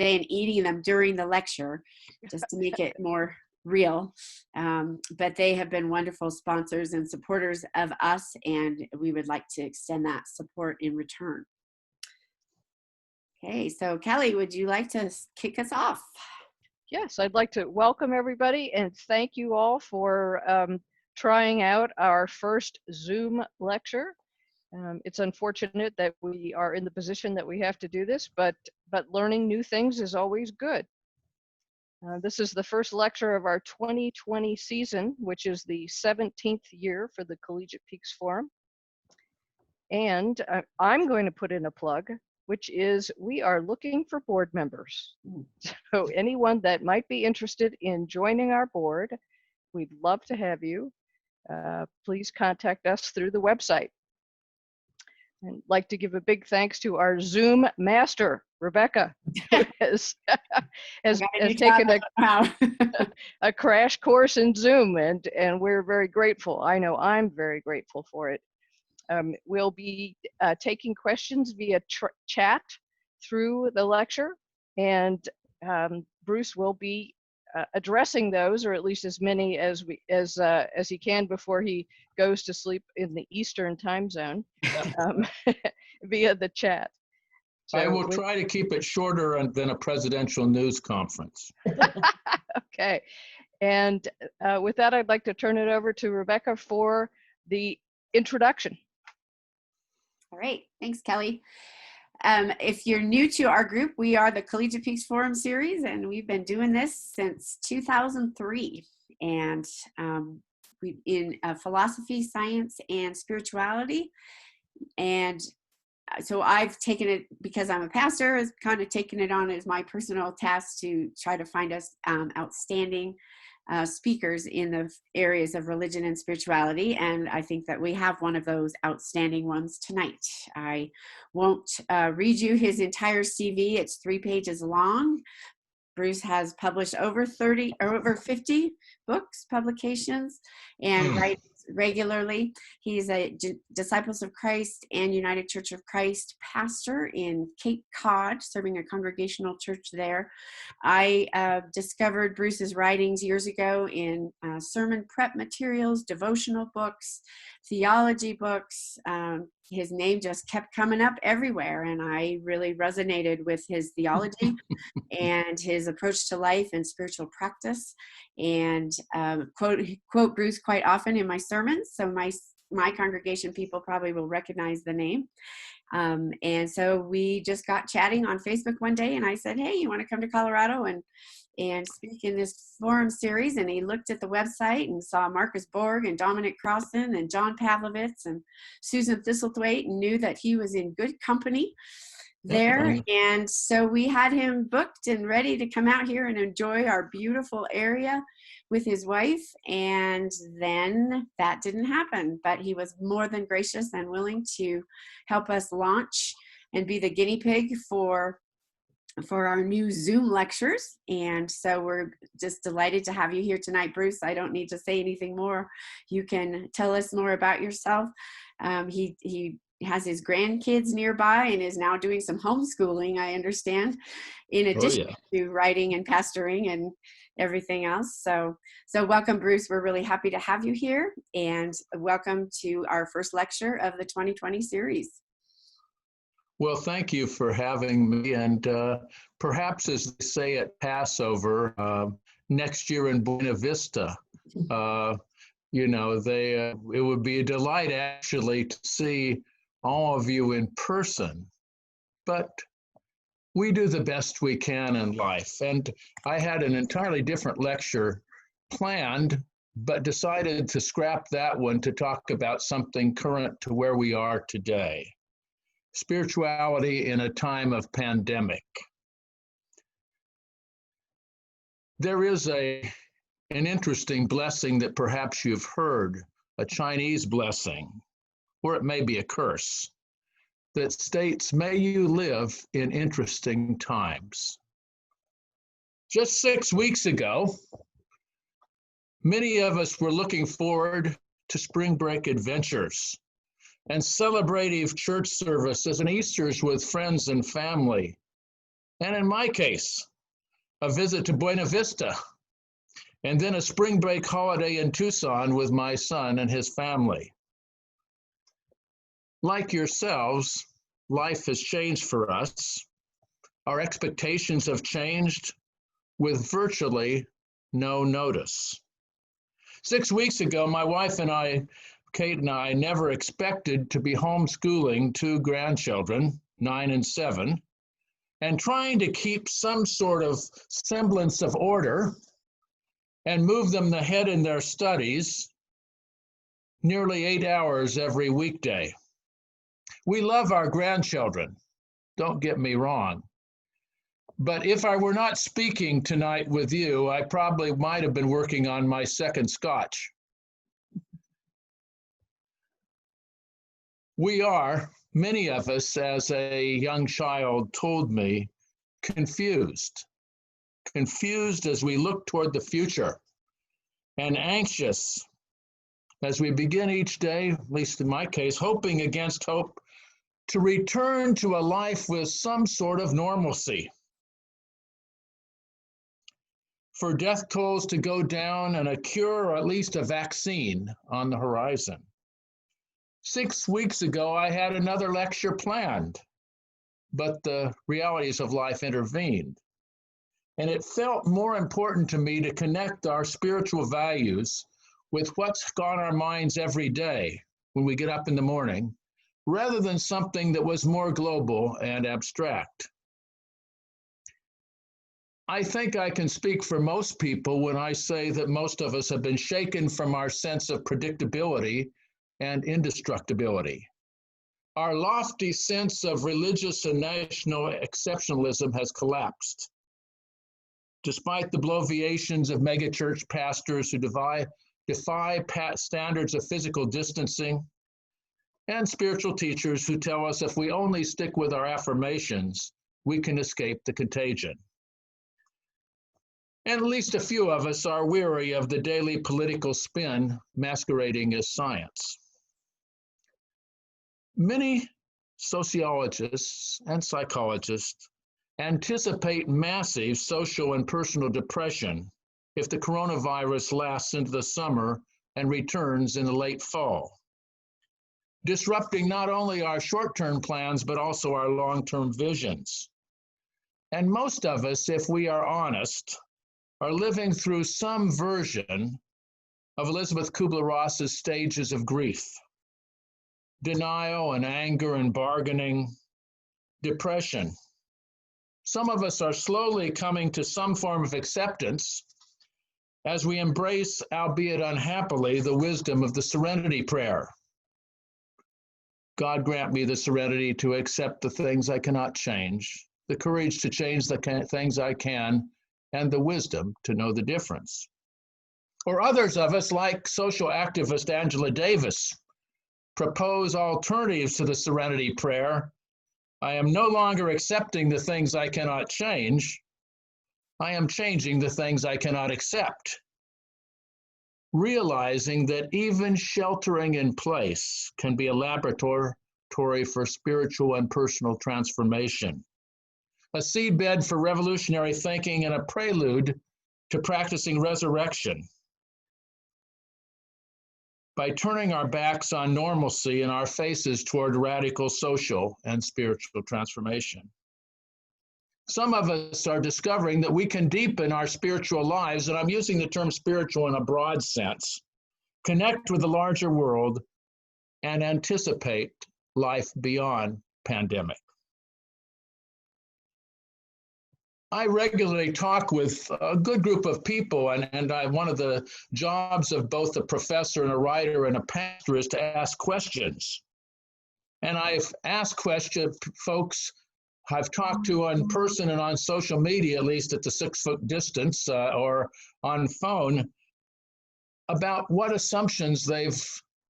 and eating them during the lecture just to make it more real. But they have been wonderful sponsors and supporters of us, and we would like to extend that support in return. Okay, so Kelly, would you like to kick us off? Yes, I'd like to welcome everybody and thank you all for trying out our first Zoom lecture. It's unfortunate that we are in the position that we have to do this, but learning new things is always good. This is the first lecture of our 2020 season, which is the 17th year for the Collegiate Peaks Forum. And I'm going to put in a plug, which is we are looking for board members. So anyone that might be interested in joining our board, we'd love to have you. Please contact us through the website. I'd like to give a big thanks to our Zoom master, Rebecca, who has taken a crash course in Zoom, and we're very grateful. I know I'm very grateful for it. We'll be taking questions via chat through the lecture, and Bruce will be addressing those, or at least as many as he can before he goes to sleep in the Eastern time zone, via the chat. So I will try to keep it shorter than a presidential news conference. Okay, and with that, I'd like to turn it over to Rebecca for the introduction. All right, thanks, Kelly. If you're new to our group, we are the Collegiate Peaks Forum Series, and we've been doing this since 2003. And we in philosophy, science, and spirituality. And so I've taken it, because I'm a pastor, has kind of taken it on as my personal task to try to find us outstanding speakers in the areas of religion and spirituality, and I think that we have one of those outstanding ones tonight. I won't read you his entire CV. It's 3 pages long. Bruce has published over 50 books, publications, and writes regularly. He's a Disciples of Christ and United Church of Christ pastor in Cape Cod, serving a Congregational church there. I discovered Bruce's writings years ago in sermon prep materials, devotional books, theology books. His name just kept coming up everywhere, and I really resonated with his theology and his approach to life and spiritual practice, and quote Bruce quite often in my sermons, so my congregation people probably will recognize the name. And so we just got chatting on Facebook one day, and I said, hey, you want to come to Colorado and speak in this forum series? And he looked at the website and saw Marcus Borg and Dominic Crossan and John Pavlovitz and Susan Thistlethwaite, and knew that he was in good company there. And so we had him booked and ready to come out here and enjoy our beautiful area with his wife. And then that didn't happen, but he was more than gracious and willing to help us launch and be the guinea pig for our new Zoom lectures. And so we're just delighted to have you here tonight, Bruce. I don't need to say anything more. You can tell us more about yourself. He has his grandkids nearby and is now doing some homeschooling, I understand, in addition to writing and pastoring and everything else. So welcome, Bruce. We're really happy to have you here, and welcome to our first lecture of the 2020 series. Well, thank you for having me. And perhaps, as they say at Passover, next year in Buena Vista, you know, it would be a delight actually to see all of you in person. But we do the best we can in life. And I had an entirely different lecture planned, but decided to scrap that one to talk about something current to where we are today. Spirituality in a time of pandemic. There is an interesting blessing that perhaps you've heard, a Chinese blessing, or it may be a curse, that states, may you live in interesting times. Just 6 weeks ago, many of us were looking forward to spring break adventures and celebrative church services and Easters with friends and family. And in my case, a visit to Buena Vista, and then a spring break holiday in Tucson with my son and his family. Like yourselves, life has changed for us. Our expectations have changed with virtually no notice. 6 weeks ago, my wife and I, Kate and I, never expected to be homeschooling 2 grandchildren, 9 and 7, and trying to keep some sort of semblance of order and move them ahead in their studies nearly 8 hours every weekday. We love our grandchildren, don't get me wrong. But if I were not speaking tonight with you, I probably might have been working on my second scotch. We are, many of us, as a young child told me, confused as we look toward the future, and anxious as we begin each day, at least in my case, hoping against hope to return to a life with some sort of normalcy. For death tolls to go down and a cure or at least a vaccine on the horizon. 6 weeks ago, I had another lecture planned, but the realities of life intervened. And it felt more important to me to connect our spiritual values with what's on our minds every day when we get up in the morning, rather than something that was more global and abstract. I think I can speak for most people when I say that most of us have been shaken from our sense of predictability and indestructibility. Our lofty sense of religious and national exceptionalism has collapsed. Despite the bloviations of megachurch pastors who defy standards of physical distancing, and spiritual teachers who tell us if we only stick with our affirmations, we can escape the contagion. And at least a few of us are weary of the daily political spin masquerading as science. Many sociologists and psychologists anticipate massive social and personal depression if the coronavirus lasts into the summer and returns in the late fall, disrupting not only our short-term plans, but also our long-term visions. And most of us, if we are honest, are living through some version of Elizabeth Kubler-Ross's stages of grief: denial and anger and bargaining, depression. Some of us are slowly coming to some form of acceptance as we embrace, albeit unhappily, the wisdom of the serenity prayer. God grant me the serenity to accept the things I cannot change, the courage to change the things I can, and the wisdom to know the difference. Or others of us, like social activist Angela Davis, propose alternatives to the serenity prayer. I am no longer accepting the things I cannot change. I am changing the things I cannot accept. Realizing that even sheltering in place can be a laboratory for spiritual and personal transformation, a seedbed for revolutionary thinking and a prelude to practicing resurrection. By turning our backs on normalcy and our faces toward radical social and spiritual transformation. Some of us are discovering that we can deepen our spiritual lives, and I'm using the term spiritual in a broad sense, connect with the larger world, and anticipate life beyond pandemic. I regularly talk with a good group of people, and one of the jobs of both a professor and a writer and a pastor is to ask questions. And I've asked questions, folks I've talked to in person and on social media, at least at the 6-foot distance or on phone, about what assumptions they've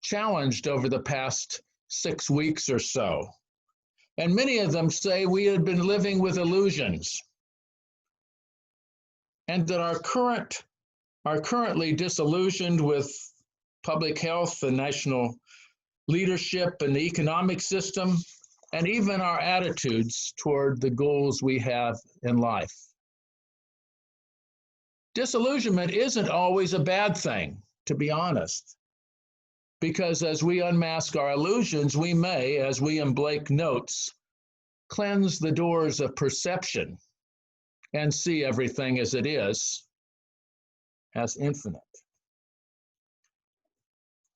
challenged over the past 6 weeks or so. And many of them say we had been living with illusions, and that are currently disillusioned with public health and national leadership and the economic system, and even our attitudes toward the goals we have in life. Disillusionment isn't always a bad thing, to be honest, because as we unmask our illusions, we may, as William Blake notes, cleanse the doors of perception and see everything as it is, as infinite.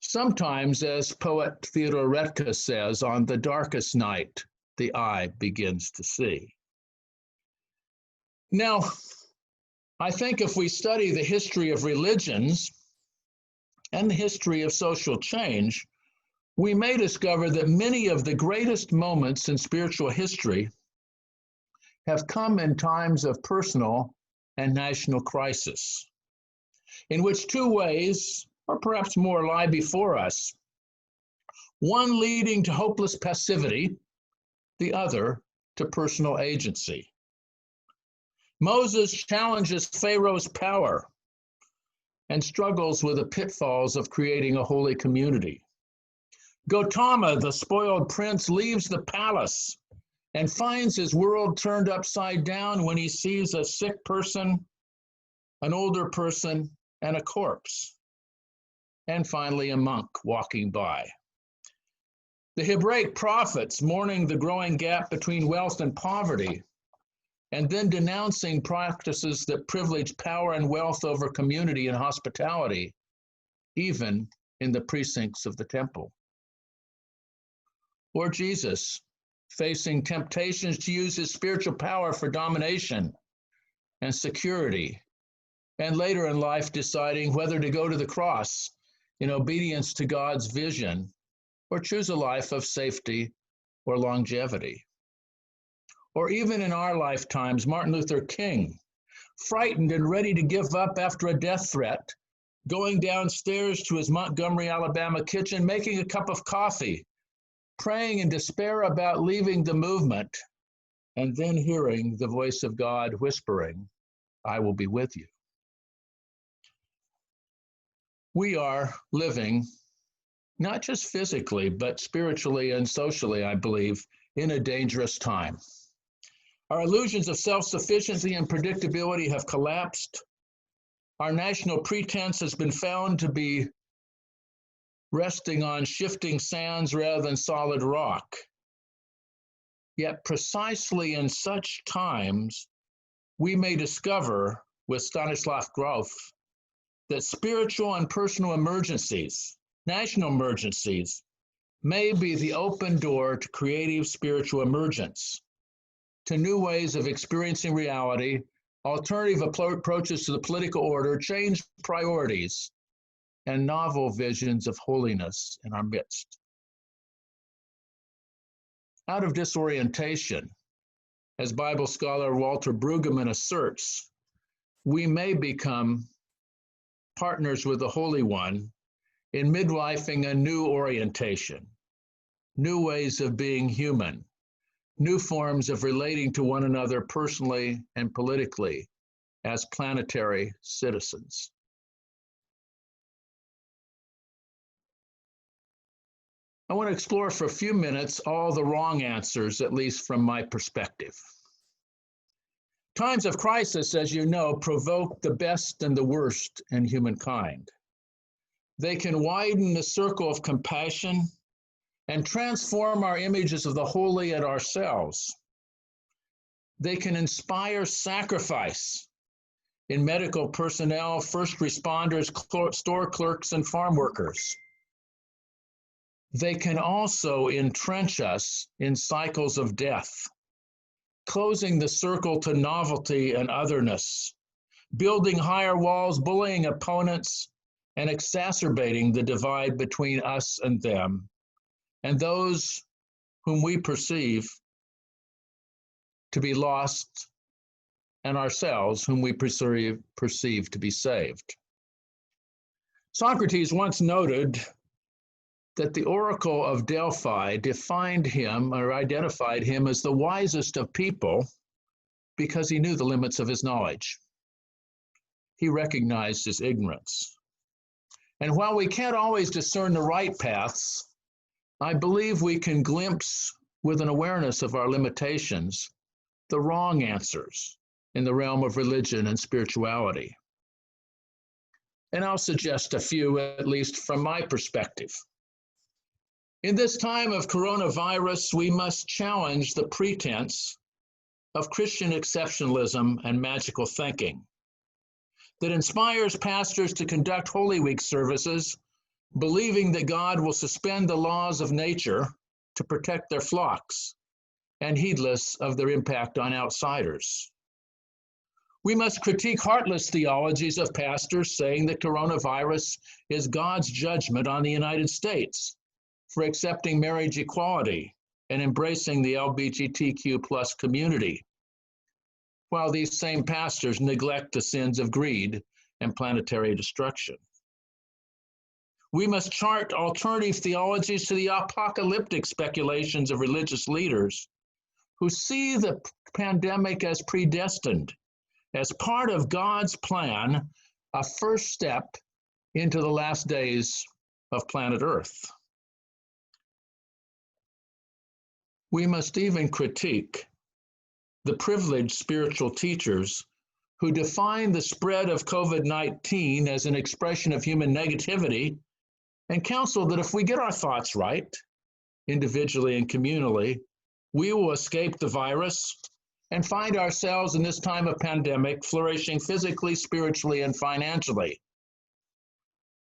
Sometimes, as poet Theodore Retka says, on the darkest night, the eye begins to see. Now, I think if we study the history of religions and the history of social change, we may discover that many of the greatest moments in spiritual history have come in times of personal and national crisis, in which two ways, or perhaps more, lie before us, one leading to hopeless passivity, the other to personal agency. Moses challenges Pharaoh's power and struggles with the pitfalls of creating a holy community. Gautama, the spoiled prince, leaves the palace and finds his world turned upside down when he sees a sick person, an older person, and a corpse. And finally, a monk walking by. The Hebraic prophets, mourning the growing gap between wealth and poverty, and then denouncing practices that privilege power and wealth over community and hospitality, even in the precincts of the temple. Or Jesus, facing temptations to use his spiritual power for domination and security, and later in life deciding whether to go to the cross in obedience to God's vision or choose a life of safety or longevity. Or even in our lifetimes, Martin Luther King, frightened and ready to give up after a death threat, going downstairs to his Montgomery, Alabama kitchen, making a cup of coffee, praying in despair about leaving the movement, and then hearing the voice of God whispering, "I will be with you." We are living, not just physically, but spiritually and socially, I believe, in a dangerous time. Our illusions of self-sufficiency and predictability have collapsed. Our national pretense has been found to be resting on shifting sands rather than solid rock. Yet precisely in such times, we may discover, with Stanislav Grof, that spiritual and personal emergencies, national emergencies, may be the open door to creative spiritual emergence, to new ways of experiencing reality, alternative approaches to the political order, changed priorities, and novel visions of holiness in our midst. Out of disorientation, as Bible scholar Walter Brueggemann asserts, we may become partners with the Holy One in midlifing a new orientation, new ways of being human, new forms of relating to one another personally and politically as planetary citizens. I want to explore for a few minutes all the wrong answers, at least from my perspective. Times of crisis, as you know, provoke the best and the worst in humankind. They can widen the circle of compassion and transform our images of the holy and ourselves. They can inspire sacrifice in medical personnel, first responders, store clerks, and farm workers. They can also entrench us in cycles of death, closing the circle to novelty and otherness, building higher walls, bullying opponents, and exacerbating the divide between us and them, and those whom we perceive to be lost, and ourselves whom we perceive to be saved. Socrates once noted that the oracle of Delphi defined him or identified him as the wisest of people because he knew the limits of his knowledge. He recognized his ignorance. And while we can't always discern the right paths, I believe we can glimpse with an awareness of our limitations, the wrong answers in the realm of religion and spirituality. And I'll suggest a few, at least from my perspective. In this time of coronavirus, we must challenge the pretense of Christian exceptionalism and magical thinking that inspires pastors to conduct Holy Week services, believing that God will suspend the laws of nature to protect their flocks and heedless of their impact on outsiders. We must critique heartless theologies of pastors saying that coronavirus is God's judgment on the United States for accepting marriage equality and embracing the LGBTQ plus community, while these same pastors neglect the sins of greed and planetary destruction. We must chart alternative theologies to the apocalyptic speculations of religious leaders who see the pandemic as predestined, as part of God's plan, a first step into the last days of planet Earth. We must even critique the privileged spiritual teachers who define the spread of COVID-19 as an expression of human negativity and counsel that if we get our thoughts right, individually and communally, we will escape the virus and find ourselves in this time of pandemic flourishing physically, spiritually, and financially,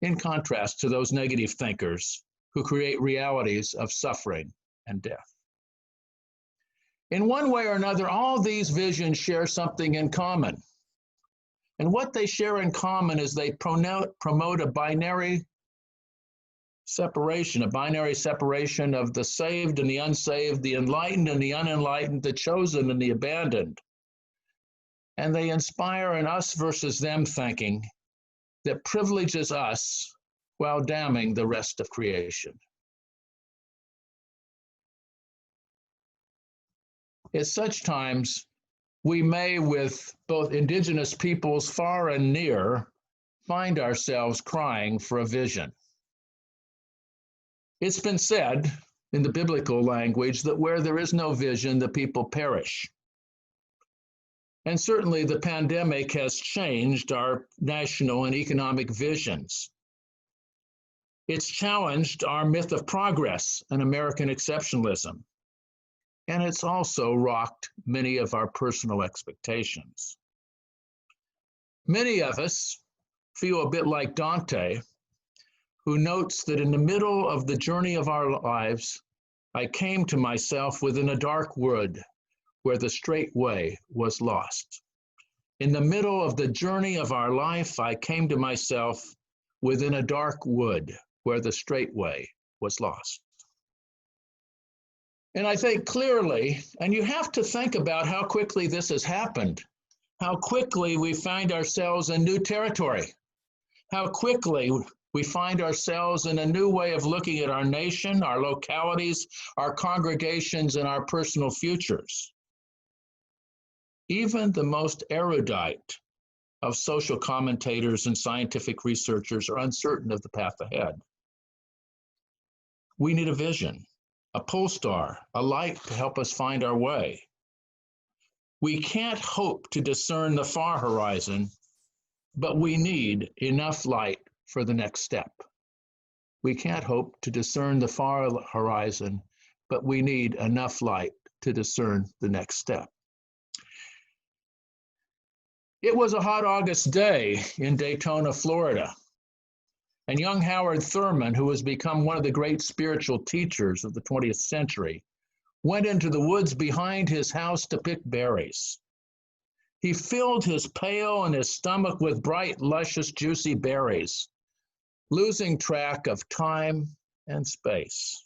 in contrast to those negative thinkers who create realities of suffering and death. In one way or another, all these visions share something in common. And what they share in common is they promote a binary separation of the saved and the unsaved, the enlightened and the unenlightened, the chosen and the abandoned. And they inspire an us versus them thinking that privileges us while damning the rest of creation. At such times, we may, with both indigenous peoples far and near, find ourselves crying for a vision. It's been said in the biblical language that where there is no vision, the people perish. And certainly the pandemic has changed our national and economic visions. It's challenged our myth of progress and American exceptionalism. And it's also rocked many of our personal expectations. Many of us feel a bit like Dante, who notes that in the middle of the journey of our lives, I came to myself within a dark wood where the straight way was lost. In the middle of the journey of our life, I came to myself within a dark wood where the straight way was lost. And I think clearly, and you have to think about how quickly this has happened, how quickly we find ourselves in new territory, how quickly we find ourselves in a new way of looking at our nation, our localities, our congregations, and our personal futures. Even the most erudite of social commentators and scientific researchers are uncertain of the path ahead. We need a vision, a pole star, a light to help us find our way. We can't hope to discern the far horizon, but we need enough light for the next step. We can't hope to discern the far horizon, but we need enough light to discern the next step. It was a hot August day in Daytona, Florida, and young Howard Thurman, who has become one of the great spiritual teachers of the 20th century, went into the woods behind his house to pick berries. He filled his pail and his stomach with bright, luscious, juicy berries, losing track of time and space,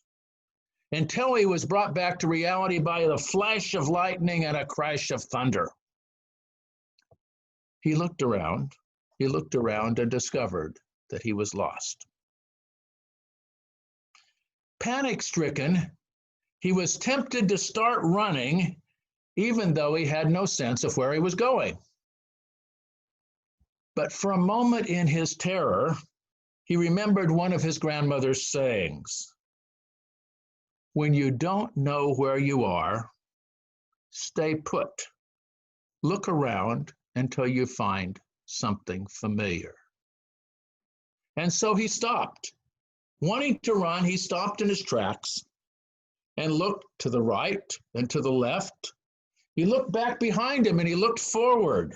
until he was brought back to reality by the flash of lightning and a crash of thunder. He looked around and discovered that he was lost. Panic-stricken, he was tempted to start running, even though he had no sense of where he was going. But for a moment in his terror, he remembered one of his grandmother's sayings. When you don't know where you are, stay put. Look around until you find something familiar. And so he stopped. Wanting to run, he stopped in his tracks and looked to the right and to the left. He looked back behind him and he looked forward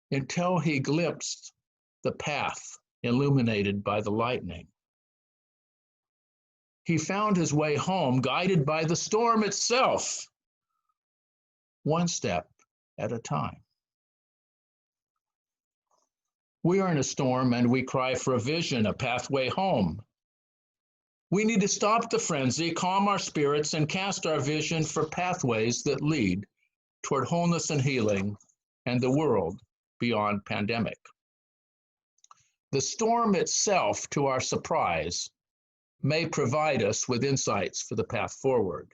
until he glimpsed the path illuminated by the lightning. He found his way home, guided by the storm itself, one step at a time. We are in a storm and we cry for a vision, a pathway home. We need to stop the frenzy, calm our spirits, and cast our vision for pathways that lead toward wholeness and healing and the world beyond pandemic. The storm itself, to our surprise, may provide us with insights for the path forward.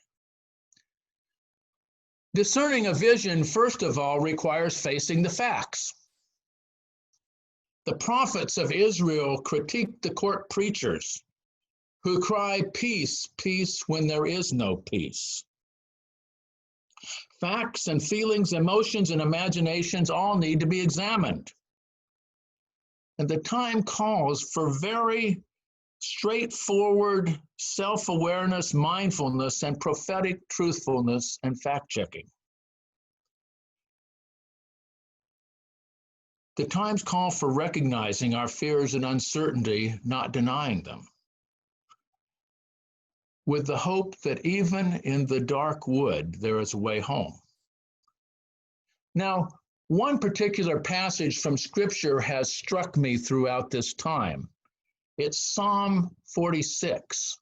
Discerning a vision, first of all, requires facing the facts. The prophets of Israel critiqued the court preachers who cry, "Peace, peace," when there is no peace. Facts and feelings, emotions and imaginations all need to be examined. And the time calls for very straightforward self-awareness, mindfulness, and prophetic truthfulness and fact-checking. The times call for recognizing our fears and uncertainty, not denying them, with the hope that even in the dark wood, there is a way home. Now, one particular passage from Scripture has struck me throughout this time. It's Psalm 46.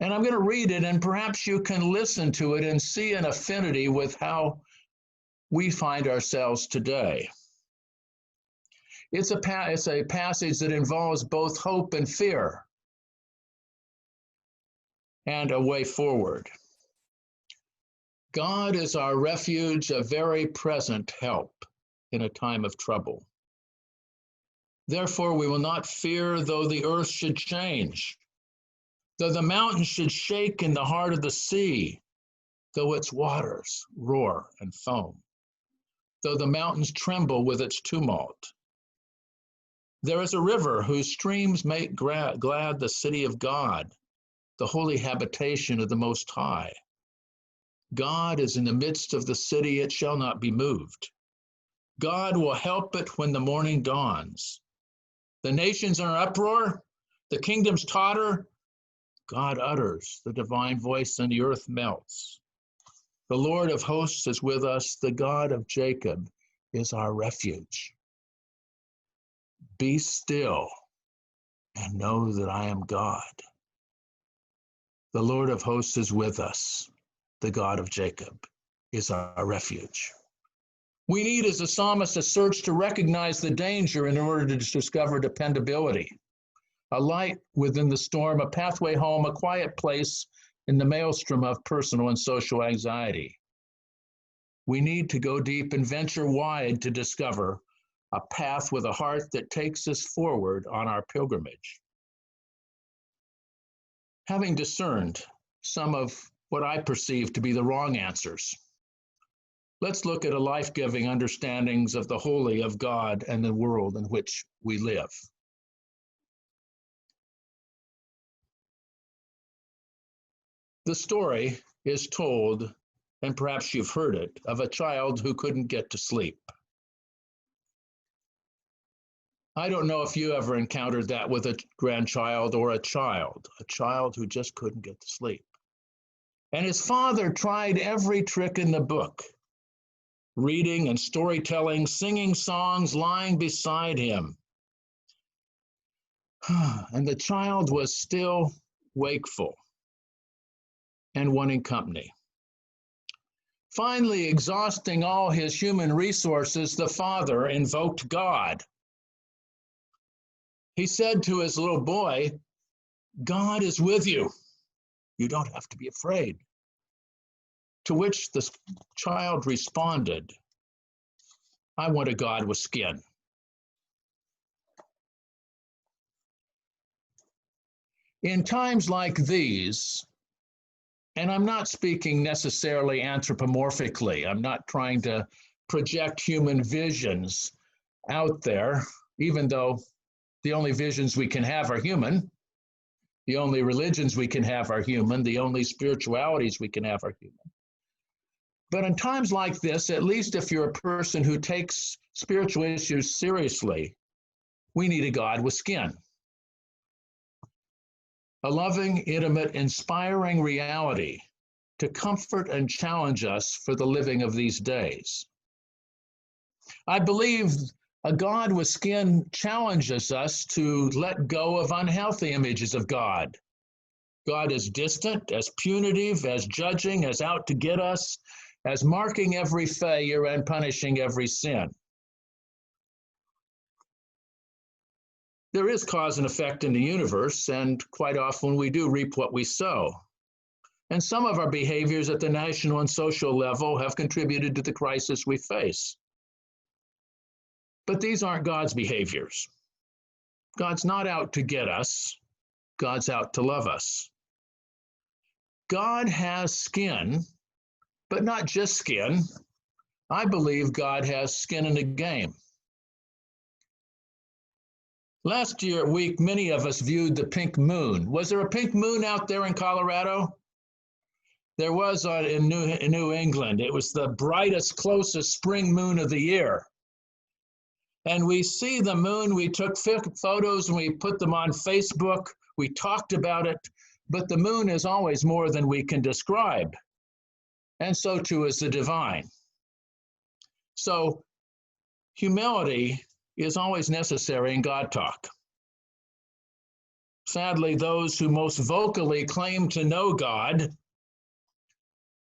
And I'm going to read it, and perhaps you can listen to it and see an affinity with how we find ourselves today. It's a passage that involves both hope and fear and a way forward. God is our refuge, a very present help in a time of trouble. Therefore, we will not fear though the earth should change, though the mountains should shake in the heart of the sea, though its waters roar and foam, though the mountains tremble with its tumult. There is a river whose streams make glad the city of God, the holy habitation of the Most High. God is in the midst of the city, it shall not be moved. God will help it when the morning dawns. The nations are in uproar, the kingdoms totter. God utters the divine voice and the earth melts. The Lord of hosts is with us, the God of Jacob is our refuge. Be still and know that I am God. The Lord of hosts is with us, the God of Jacob is our refuge. We need, as the psalmist, a search to recognize the danger in order to discover dependability. A light within the storm, a pathway home, a quiet place in the maelstrom of personal and social anxiety. We need to go deep and venture wide to discover a path with a heart that takes us forward on our pilgrimage. Having discerned some of what I perceive to be the wrong answers, let's look at a life-giving understandings of the holy, of God, and the world in which we live. The story is told, and perhaps you've heard it, of a child who couldn't get to sleep. I don't know if you ever encountered that with a grandchild or a child who just couldn't get to sleep. And his father tried every trick in the book, reading and storytelling, singing songs, lying beside him. And the child was still wakeful and wanting company. Finally, exhausting all his human resources, the father invoked God. He said to his little boy, "God is with you. You don't have to be afraid." To which the child responded, "I want a God with skin." In times like these, And I'm not speaking necessarily anthropomorphically. I'm not trying to project human visions out there, even though the only visions we can have are human. The only religions we can have are human. The only spiritualities we can have are human. But in times like this, at least if you're a person who takes spiritual issues seriously, we need a God with skin. A loving, intimate, inspiring reality to comfort and challenge us for the living of these days. I believe a God with skin challenges us to let go of unhealthy images of God. God as distant, as punitive, as judging, as out to get us, as marking every failure and punishing every sin. There is cause and effect in the universe, and quite often we do reap what we sow. And some of our behaviors at the national and social level have contributed to the crisis we face. But these aren't God's behaviors. God's not out to get us. God's out to love us. God has skin, but not just skin. I believe God has skin in the game. Last week, many of us viewed the pink moon. Was there a pink moon out there in Colorado? There was in New England. It was the brightest, closest spring moon of the year. And we see the moon, we took photos and we put them on Facebook. We talked about it, but the moon is always more than we can describe. And so too is the divine. So humility is always necessary in God talk. Sadly, those who most vocally claim to know God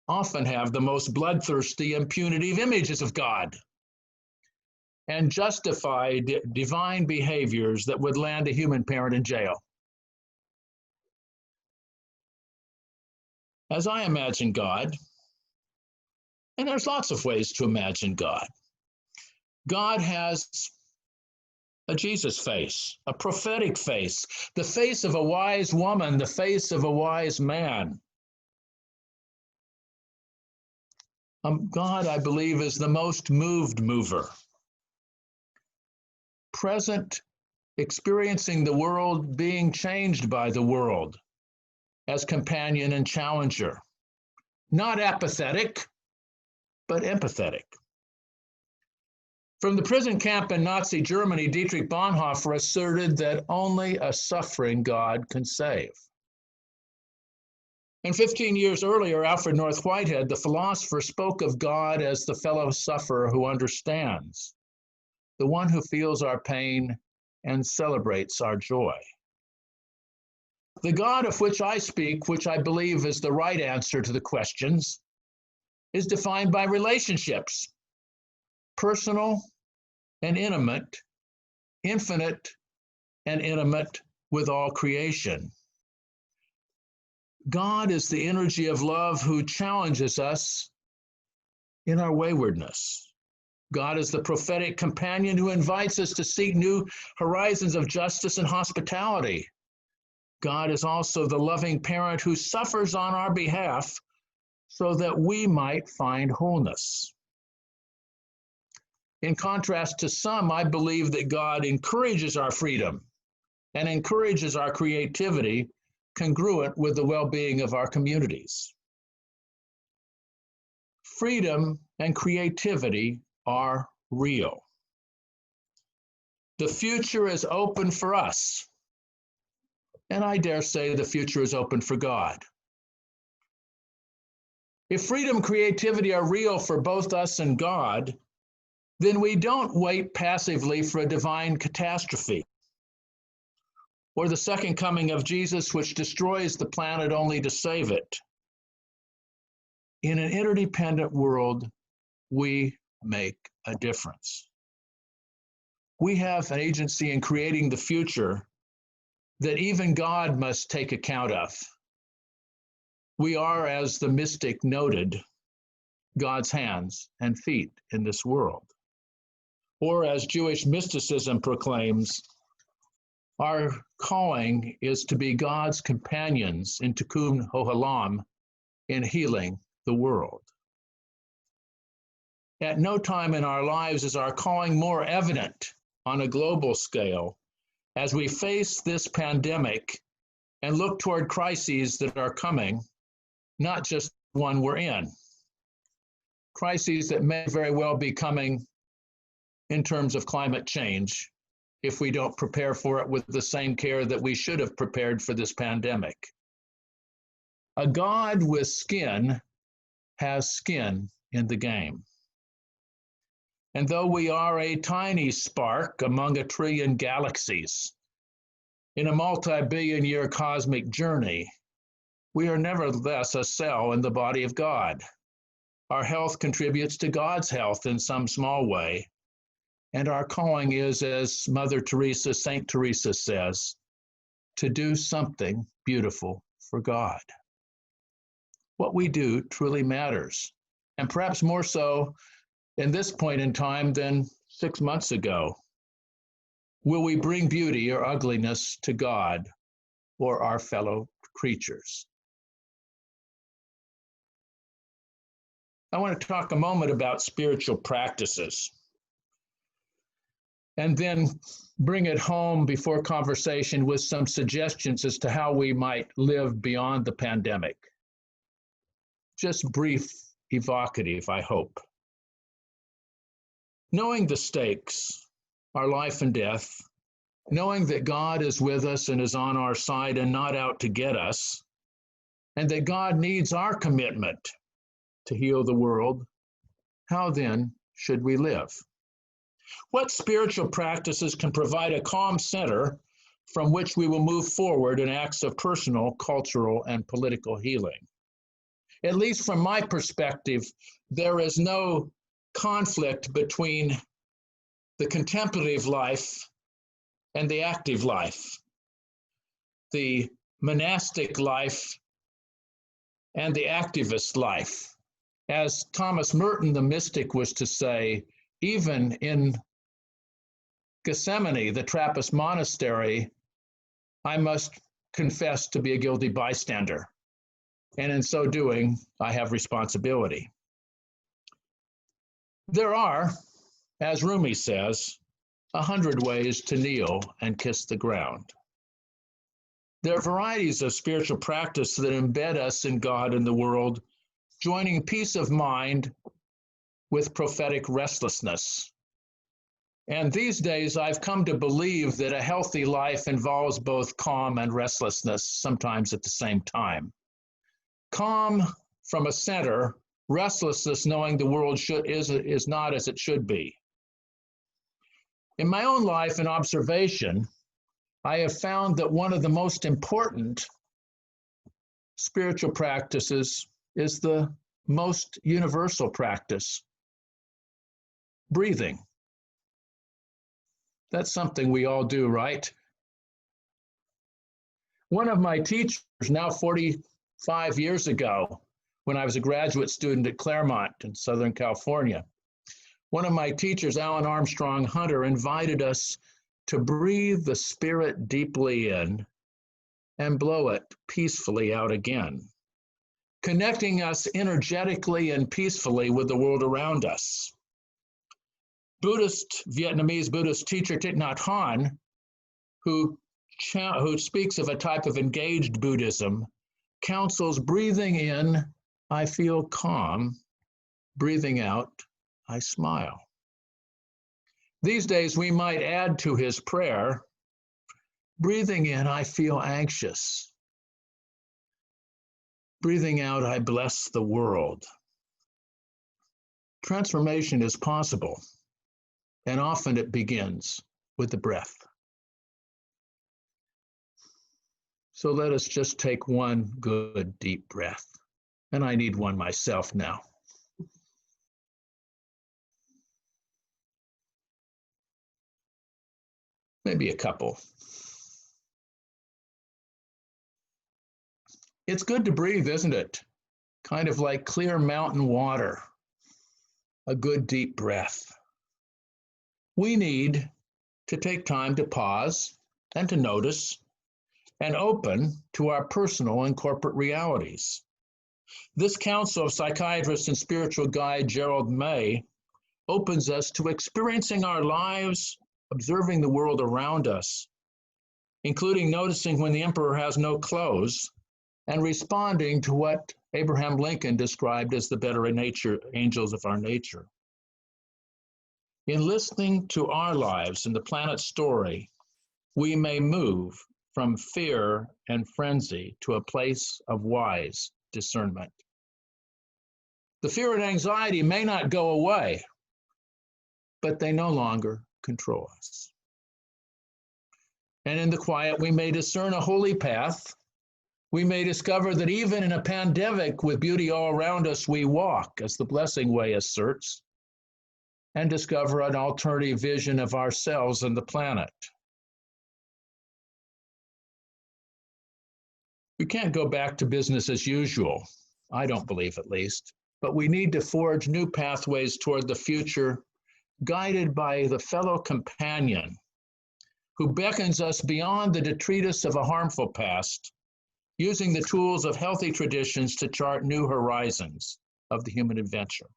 often have the most bloodthirsty and punitive images of God and justify divine behaviors that would land a human parent in jail. As I imagine God, and there's lots of ways to imagine God, God has a Jesus face, a prophetic face, the face of a wise woman, the face of a wise man. God, I believe, is the most moved mover. Present, experiencing the world, being changed by the world as companion and challenger. Not apathetic, but empathetic. From the prison camp in Nazi Germany, Dietrich Bonhoeffer asserted that only a suffering God can save. And 15 years earlier, Alfred North Whitehead, the philosopher, spoke of God as the fellow sufferer who understands, the one who feels our pain and celebrates our joy. The God of which I speak, which I believe is the right answer to the questions, is defined by relationships, personal and intimate, infinite and intimate with all creation. God is the energy of love who challenges us in our waywardness. God is the prophetic companion who invites us to seek new horizons of justice and hospitality. God is also the loving parent who suffers on our behalf so that we might find wholeness. In contrast to some, I believe that God encourages our freedom and encourages our creativity congruent with the well-being of our communities. Freedom and creativity are real. The future is open for us, and I dare say the future is open for God. If freedom and creativity are real for both us and God, then we don't wait passively for a divine catastrophe or the second coming of Jesus, which destroys the planet only to save it. In an interdependent world, we make a difference. We have an agency in creating the future that even God must take account of. We are, as the mystic noted, God's hands and feet in this world. Or as Jewish mysticism proclaims, our calling is to be God's companions in Tikkun Olam in healing the world. At no time in our lives is our calling more evident on a global scale as we face this pandemic and look toward crises that are coming, not just one we're in. Crises that may very well be coming in terms of climate change if we don't prepare for it with the same care that we should have prepared for this pandemic. A God with skin has skin in the game. And though we are a tiny spark among a trillion galaxies in a multi-billion-year cosmic journey, we are nevertheless a cell in the body of God. Our health contributes to God's health in some small way. And our calling is, as Mother Teresa, Saint Teresa says, to do something beautiful for God. What we do truly matters, and perhaps more so in this point in time than 6 months ago. Will we bring beauty or ugliness to God or our fellow creatures? I want to talk a moment about spiritual practices and then bring it home before conversation with some suggestions as to how we might live beyond the pandemic. Just brief, evocative, I hope. Knowing the stakes, our life and death, knowing that God is with us and is on our side and not out to get us, and that God needs our commitment to heal the world, how then should we live? What spiritual practices can provide a calm center from which we will move forward in acts of personal, cultural, and political healing? At least from my perspective, there is no conflict between the contemplative life and the active life, the monastic life and the activist life. As Thomas Merton, the mystic, was to say, even in Gethsemane, the Trappist monastery, I must confess to be a guilty bystander. And in so doing, I have responsibility. There are, as Rumi says, 100 ways to kneel and kiss the ground. There are varieties of spiritual practice that embed us in God and the world, joining peace of mind with prophetic restlessness. And these days, I've come to believe that a healthy life involves both calm and restlessness, sometimes at the same time. Calm from a center, restlessness knowing the world is not as it should be. In my own life and observation, I have found that one of the most important spiritual practices is the most universal practice, breathing. That's something we all do, right? One of my teachers, now 45 years ago, when I was a graduate student at Claremont in Southern California, one of my teachers, Alan Armstrong Hunter, invited us to breathe the spirit deeply in and blow it peacefully out again, connecting us energetically and peacefully with the world around us. Vietnamese Buddhist teacher Thich Nhat Hanh, who speaks of a type of engaged Buddhism, counsels breathing in, I feel calm, breathing out, I smile. These days, we might add to his prayer, breathing in, I feel anxious. Breathing out, I bless the world. Transformation is possible, and often it begins with the breath. So let us just take one good deep breath, and I need one myself now. Maybe a couple. It's good to breathe, isn't it? Kind of like clear mountain water, a good deep breath. We need to take time to pause and to notice and open to our personal and corporate realities. This counsel of psychiatrist and spiritual guide Gerald May opens us to experiencing our lives, observing the world around us, including noticing when the emperor has no clothes, and responding to what Abraham Lincoln described as the better nature angels of our nature. In listening to our lives and the planet's story, we may move from fear and frenzy to a place of wise discernment. The fear and anxiety may not go away, but they no longer control us. And in the quiet, we may discern a holy path. We may discover that even in a pandemic with beauty all around us, we walk, as the Blessing Way asserts, and discover an alternative vision of ourselves and the planet. We can't go back to business as usual, I don't believe at least, but we need to forge new pathways toward the future, guided by the fellow companion who beckons us beyond the detritus of a harmful past, using the tools of healthy traditions to chart new horizons of the human adventure.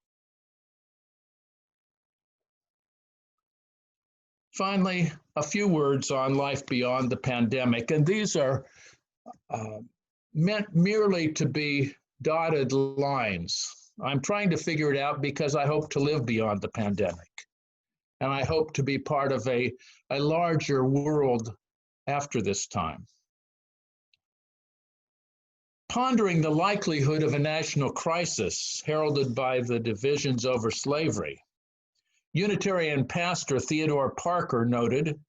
Finally, a few words on life beyond the pandemic, and these are meant merely to be dotted lines. I'm trying to figure it out because I hope to live beyond the pandemic, and I hope to be part of a larger world after this time. Pondering the likelihood of a national crisis heralded by the divisions over slavery, Unitarian pastor Theodore Parker noted,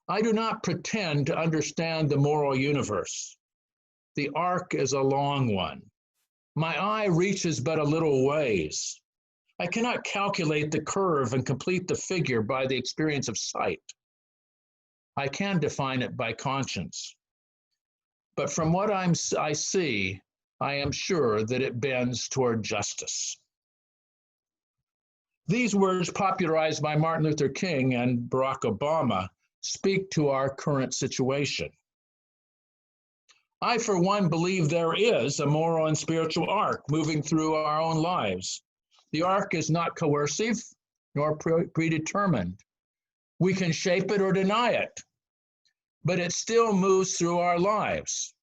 "I do not pretend to understand the moral universe. The arc is a long one. My eye reaches but a little ways. I cannot calculate the curve and complete the figure by the experience of sight. I can define it by conscience. But from what I see, I am sure that it bends toward justice." These words, popularized by Martin Luther King and Barack Obama, speak to our current situation. I, for one, believe there is a moral and spiritual arc moving through our own lives. The arc is not coercive nor predetermined. We can shape it or deny it, but it still moves through our lives.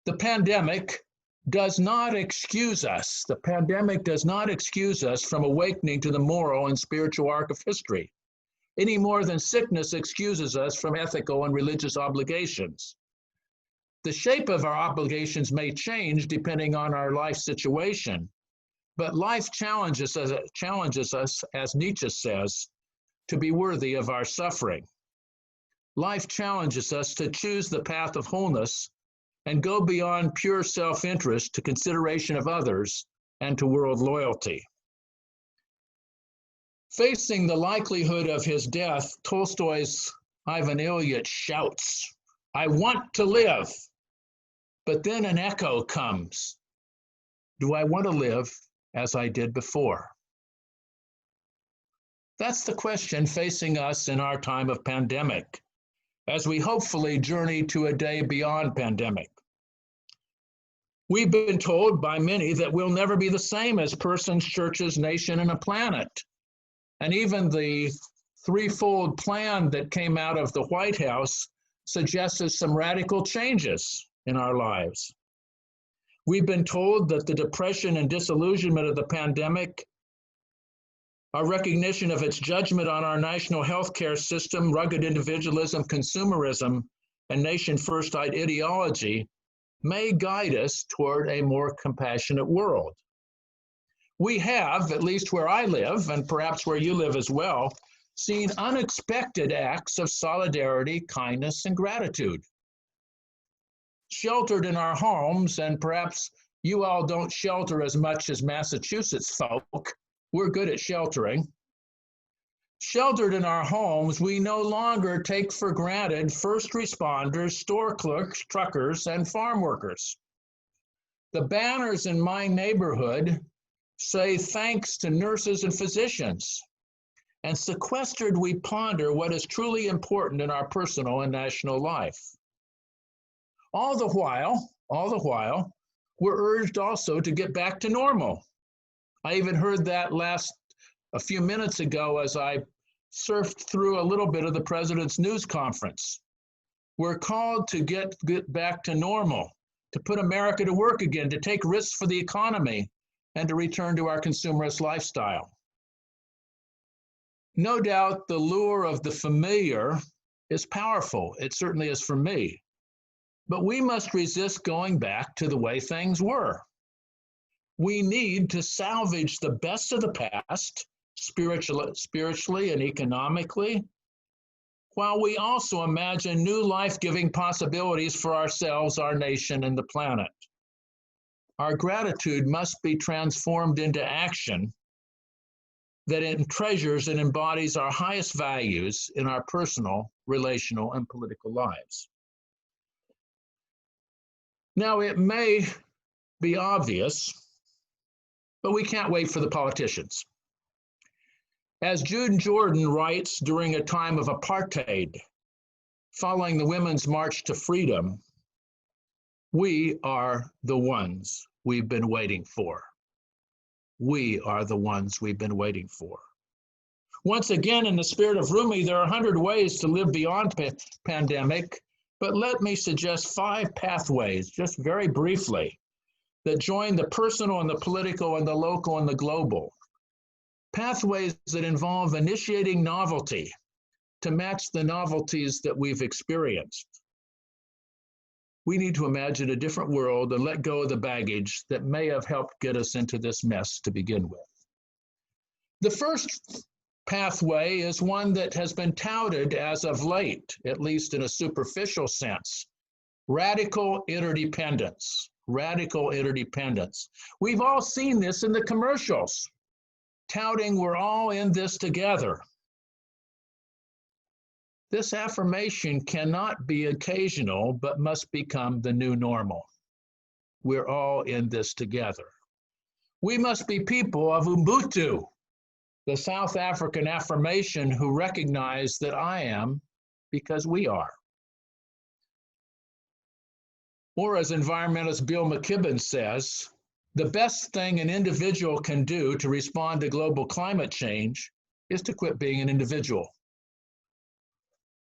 The pandemic does not excuse us. The pandemic does not excuse us from awakening to the moral and spiritual arc of history, any more than sickness excuses us from ethical and religious obligations. The shape of our obligations may change depending on our life situation, but life challenges us, as Nietzsche says, to be worthy of our suffering. Life challenges us to choose the path of wholeness and go beyond pure self-interest to consideration of others and to world loyalty. Facing the likelihood of his death, Tolstoy's Ivan Ilyich shouts, "I want to live." But then an echo comes. Do I want to live as I did before? That's the question facing us in our time of pandemic, as we hopefully journey to a day beyond pandemic. We've been told by many that we'll never be the same as persons, churches, nation, and a planet. And even the threefold plan that came out of the White House suggested some radical changes in our lives. We've been told that the depression and disillusionment of the pandemic, our recognition of its judgment on our national healthcare system, rugged individualism, consumerism, and nation-first ideology may guide us toward a more compassionate world. We have, at least where I live, and perhaps where you live as well, seen unexpected acts of solidarity, kindness, and gratitude. Sheltered in our homes, and perhaps you all don't shelter as much as Massachusetts folk. We're good at sheltering. Sheltered in our homes, we no longer take for granted first responders, store clerks, truckers, and farm workers. The banners in my neighborhood say thanks to nurses and physicians. And sequestered, we ponder what is truly important in our personal and national life. All the while, we're urged also to get back to normal. I even heard that a few minutes ago as I surfed through a little bit of the president's news conference. We're called to get back to normal, to put America to work again, to take risks for the economy, and to return to our consumerist lifestyle. No doubt the lure of the familiar is powerful. It certainly is for me. But we must resist going back to the way things were. We need to salvage the best of the past, spiritually and economically, while we also imagine new life-giving possibilities for ourselves, our nation, and the planet. Our gratitude must be transformed into action that it treasures and embodies our highest values in our personal, relational, and political lives. Now, it may be obvious, but we can't wait for the politicians. As Jude Jordan writes during a time of apartheid, following the Women's March to Freedom, we are the ones we've been waiting for. We are the ones we've been waiting for. Once again, in the spirit of Rumi, there are 100 ways to live beyond pandemic, but let me suggest 5 pathways, just very briefly, that join the personal and the political and the local and the global. Pathways that involve initiating novelty to match the novelties that we've experienced. We need to imagine a different world and let go of the baggage that may have helped get us into this mess to begin with. The first pathway is one that has been touted as of late, at least in a superficial sense: radical interdependence. Radical interdependence. We've all seen this in the commercials, touting we're all in this together. This affirmation cannot be occasional, but must become the new normal. We're all in this together. We must be people of Ubuntu, the South African affirmation who recognize that I am because we are. Or as environmentalist Bill McKibben says, the best thing an individual can do to respond to global climate change is to quit being an individual.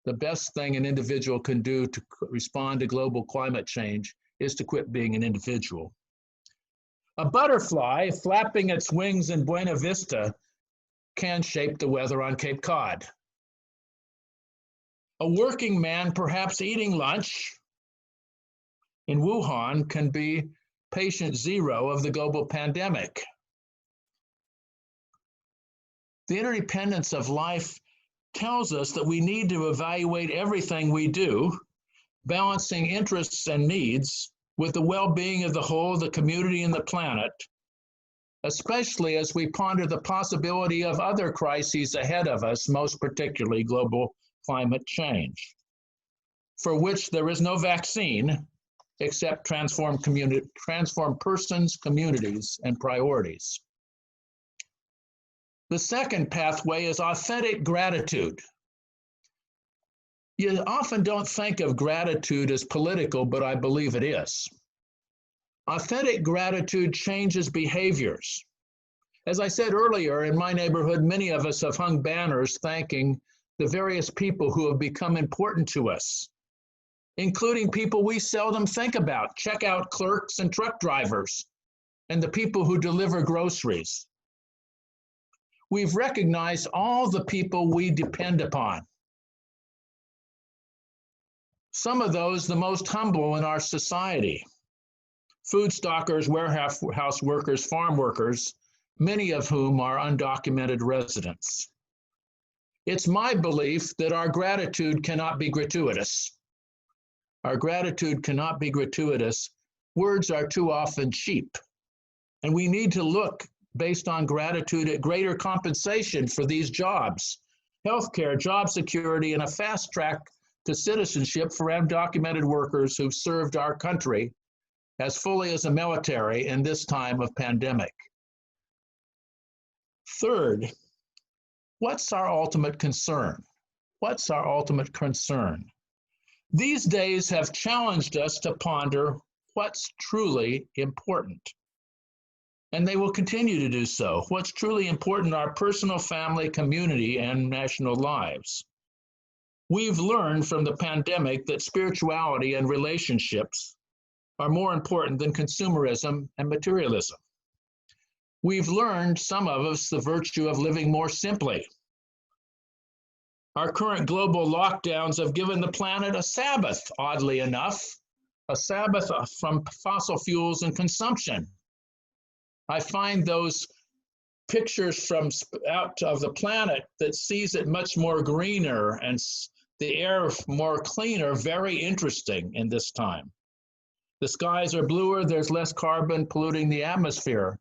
The best thing an individual can do to respond to global climate change is to quit being an individual. A butterfly flapping its wings in Buena Vista can shape the weather on Cape Cod. A working man perhaps eating lunch in Wuhan can be patient zero of the global pandemic. The interdependence of life tells us that we need to evaluate everything we do, balancing interests and needs with the well-being of the whole, the community, and the planet, especially as we ponder the possibility of other crises ahead of us, most particularly global climate change, for which there is no vaccine except transform persons, communities, and priorities. The second pathway is authentic gratitude. You often don't think of gratitude as political, but I believe it is. Authentic gratitude changes behaviors. As I said earlier, in my neighborhood, many of us have hung banners thanking the various people who have become important to us, including people we seldom think about, checkout clerks and truck drivers, and the people who deliver groceries. We've recognized all the people we depend upon. Some of those the most humble in our society: food stockers, warehouse workers, farm workers, many of whom are undocumented residents. It's my belief that our gratitude cannot be gratuitous. Our gratitude cannot be gratuitous. Words are too often cheap, and we need to look based on gratitude at greater compensation for these jobs, healthcare, job security, and a fast track to citizenship for undocumented workers who've served our country as fully as the military in this time of pandemic. Third, what's our ultimate concern? What's our ultimate concern? These days have challenged us to ponder what's truly important. And they will continue to do so. What's truly important in our personal, family, community, and national lives. We've learned from the pandemic that spirituality and relationships are more important than consumerism and materialism. We've learned, some of us, the virtue of living more simply. Our current global lockdowns have given the planet a Sabbath, oddly enough, a Sabbath from fossil fuels and consumption. I find those pictures from out of the planet that sees it much more greener and the air more cleaner very interesting in this time. The skies are bluer, there's less carbon polluting the atmosphere.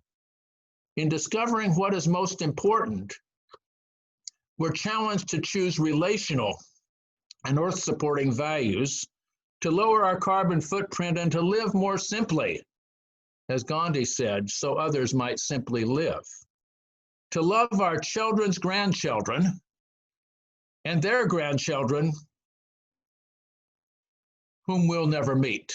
In discovering what is most important, we're challenged to choose relational and earth-supporting values, to lower our carbon footprint and to live more simply, as Gandhi said, so others might simply live. To love our children's grandchildren and their grandchildren whom we'll never meet.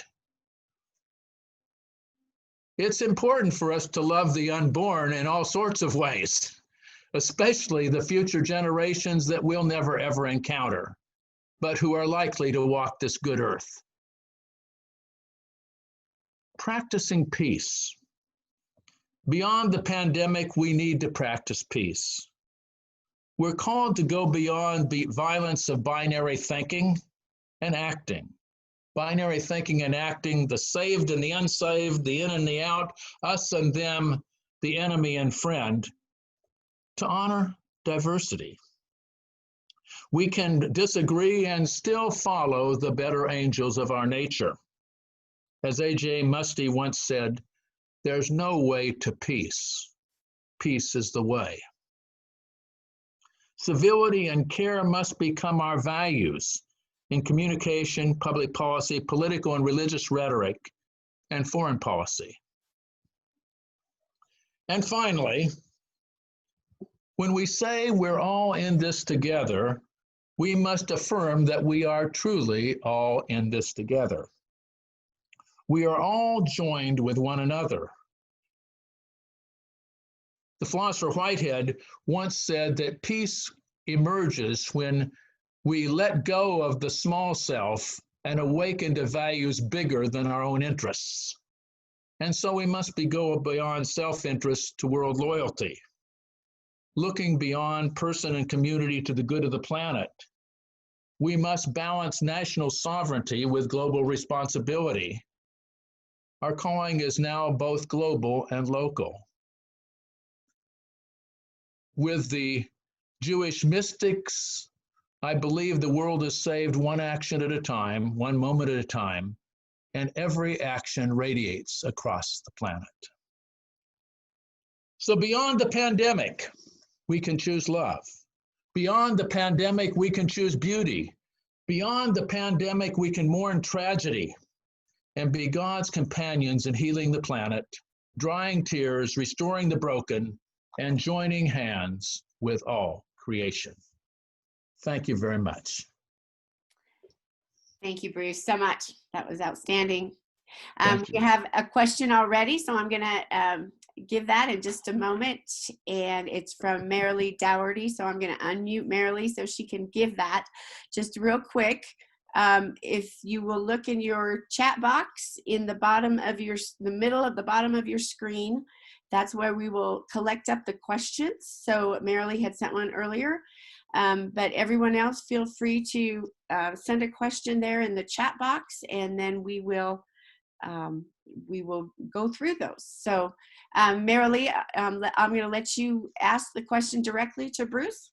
It's important for us to love the unborn in all sorts of ways, especially the future generations that we'll never ever encounter, but who are likely to walk this good earth. Practicing peace. Beyond the pandemic, we need to practice peace. We're called to go beyond the violence of binary thinking and acting. Binary thinking and acting, the saved and the unsaved, the in and the out, us and them, the enemy and friend, to honor diversity. We can disagree and still follow the better angels of our nature. As A.J. Muste once said, there's no way to peace. Peace is the way. Civility and care must become our values in communication, public policy, political and religious rhetoric, and foreign policy. And finally, when we say we're all in this together, we must affirm that we are truly all in this together. We are all joined with one another. The philosopher Whitehead once said that peace emerges when we let go of the small self and awaken to values bigger than our own interests. And so we must go beyond self-interest to world loyalty, looking beyond person and community to the good of the planet. We must balance national sovereignty with global responsibility. Our calling is now both global and local. With the Jewish mystics, I believe the world is saved one action at a time, one moment at a time, and every action radiates across the planet. So beyond the pandemic, we can choose love. Beyond the pandemic, we can choose beauty. Beyond the pandemic, we can mourn tragedy and be God's companions in healing the planet, drying tears, restoring the broken, and joining hands with all creation. Thank you very much. Thank you, Bruce, so much. That was outstanding. Thank We you. have a question already, so I'm going to give that in just a moment. And it's from Marilee Dougherty, so I'm going to unmute Marilee so she can give that just real quick. If you will look in your chat box in the bottom of the middle of the bottom of your screen, that's where we will collect up the questions. So Marilee had sent one earlier, but everyone else feel free to send a question there in the chat box, and then we will go through those. So Marilee, I'm going to let you ask the question directly to Bruce.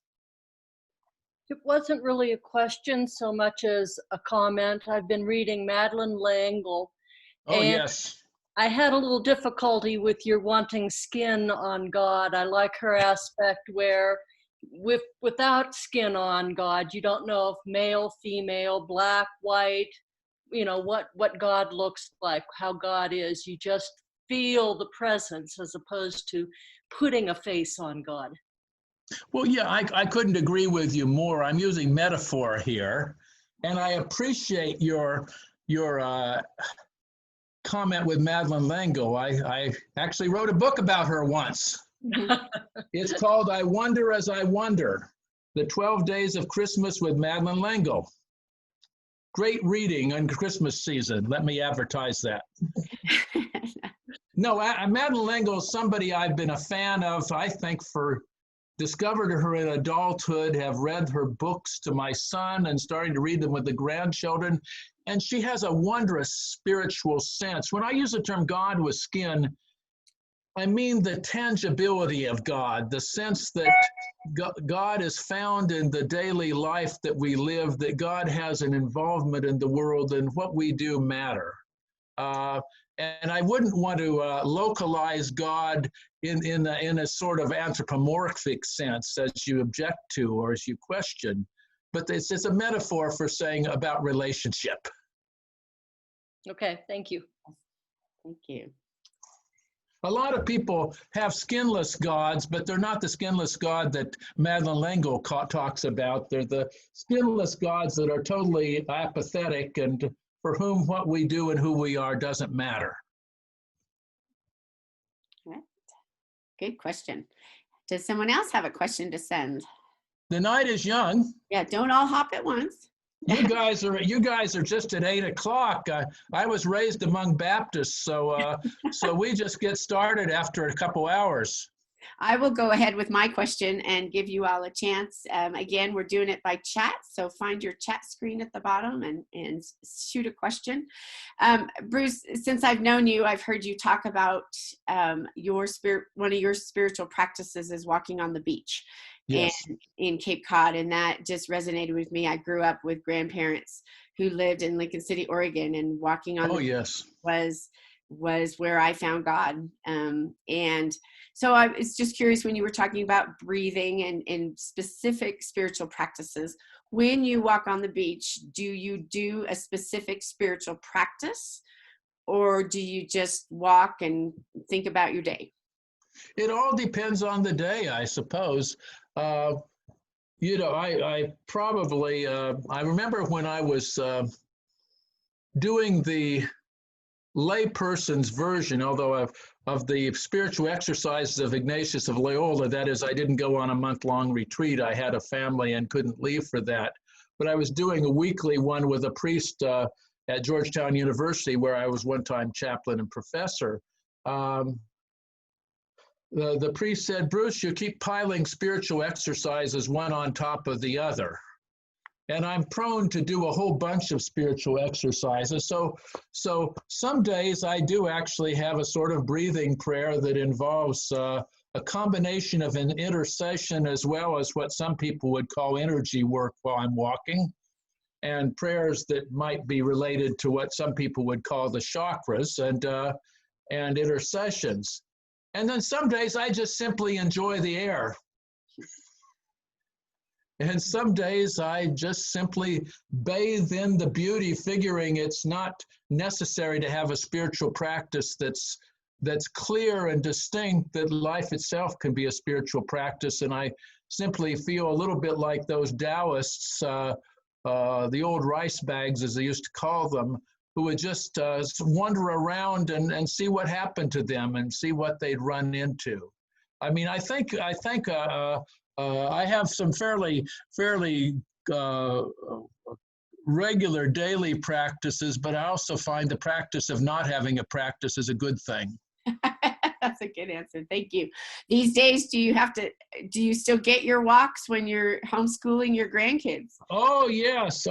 It wasn't really a question so much as a comment. I've been reading Madeleine L'Engle. Oh, and yes. I had a little difficulty with your wanting skin on God. I like her aspect where without skin on God, you don't know if male, female, black, white, you know, what God looks like, how God is. You just feel the presence as opposed to putting a face on God. Well, yeah, I couldn't agree with you more. I'm using metaphor here, and I appreciate your comment with Madeline L'Engle. I actually wrote a book about her once. It's called I Wonder as I Wonder, The 12 Days of Christmas with Madeline L'Engle. Great reading on Christmas season. Let me advertise that. No, Madeline L'Engle is somebody I've been a fan of, I think, discovered her in adulthood, have read her books to my son and starting to read them with the grandchildren. And she has a wondrous spiritual sense. When I use the term God with skin, I mean the tangibility of God, the sense that God is found in the daily life that we live, that God has an involvement in the world, and what we do matter. And I wouldn't want to localize God in a sort of anthropomorphic sense, as you object to or as you question, but it's a metaphor for saying about relationship. Okay, thank you. Thank you. A lot of people have skinless gods, but they're not the skinless God that Madeline L'Engle talks about. They're the skinless gods that are totally apathetic and for whom what we do and who we are doesn't matter. Right. Good question. Does someone else have a question to send? The night is young. Yeah, don't all hop at once. You guys are just at 8 o'clock. I was raised among Baptists, so we just get started after a couple hours. I will go ahead with my question and give you all a chance. Again, we're doing it by chat, so find your chat screen at the bottom and shoot a question. Bruce, since I've known you, I've heard you talk about one of your spiritual practices is walking on the beach. Yes. And in Cape Cod, and that just resonated with me. I grew up with grandparents who lived in Lincoln City, Oregon, and walking on the beach was where I found God. And so I was just curious, when you were talking about breathing and specific spiritual practices, when you walk on the beach, do you do a specific spiritual practice, or do you just walk and think about your day? It all depends on the day, I suppose. I probably, I remember when I was doing the layperson's version, although of the spiritual exercises of Ignatius of Loyola. That is, I didn't go on a month-long retreat. I had a family and couldn't leave for that. But I was doing a weekly one with a priest at Georgetown University, where I was one time chaplain and professor. The priest said, Bruce, you keep piling spiritual exercises one on top of the other. And I'm prone to do a whole bunch of spiritual exercises. So some days I do actually have a sort of breathing prayer that involves a combination of an intercession as well as what some people would call energy work while I'm walking, and prayers that might be related to what some people would call the chakras and intercessions. And then some days I just simply enjoy the air. And some days I just simply bathe in the beauty, figuring it's not necessary to have a spiritual practice that's clear and distinct, that life itself can be a spiritual practice. And I simply feel a little bit like those Taoists, the old rice bags, as they used to call them, who would just wander around and see what happened to them and see what they'd run into. I mean, I think I have some fairly regular daily practices, but I also find the practice of not having a practice is a good thing. That's a good answer. Thank you. These days, do you still get your walks when you're homeschooling your grandkids? Oh, yes.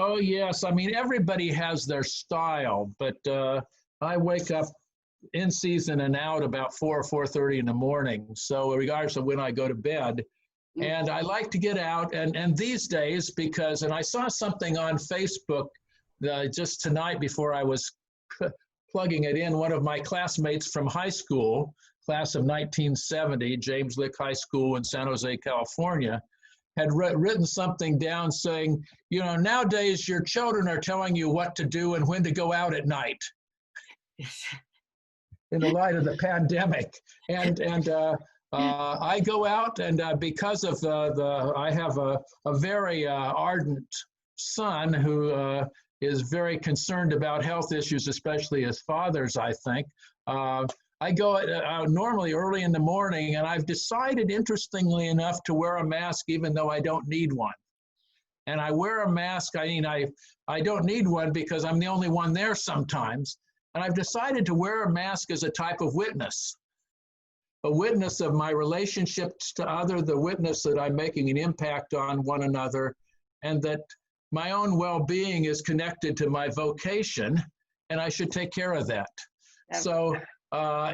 I mean, everybody has their style, but I wake up in season and out about 4 or 4:30 in the morning. So regardless of when I go to bed, and I like to get out, and these days, and I saw something on Facebook just tonight before I was plugging it in, one of my classmates from high school, class of 1970, James Lick High School in San Jose, California, had written something down saying, nowadays your children are telling you what to do and when to go out at night in the light of the pandemic. And I go out, and because of I have a very ardent son who is very concerned about health issues, especially as fathers, I think. I go normally early in the morning, and I've decided, interestingly enough, to wear a mask even though I don't need one. And I wear a mask, I don't need one because I'm the only one there sometimes. And I've decided to wear a mask as a type of witness. A witness of my relationships to others, the witness that I'm making an impact on one another, and that my own well-being is connected to my vocation, and I should take care of that. So,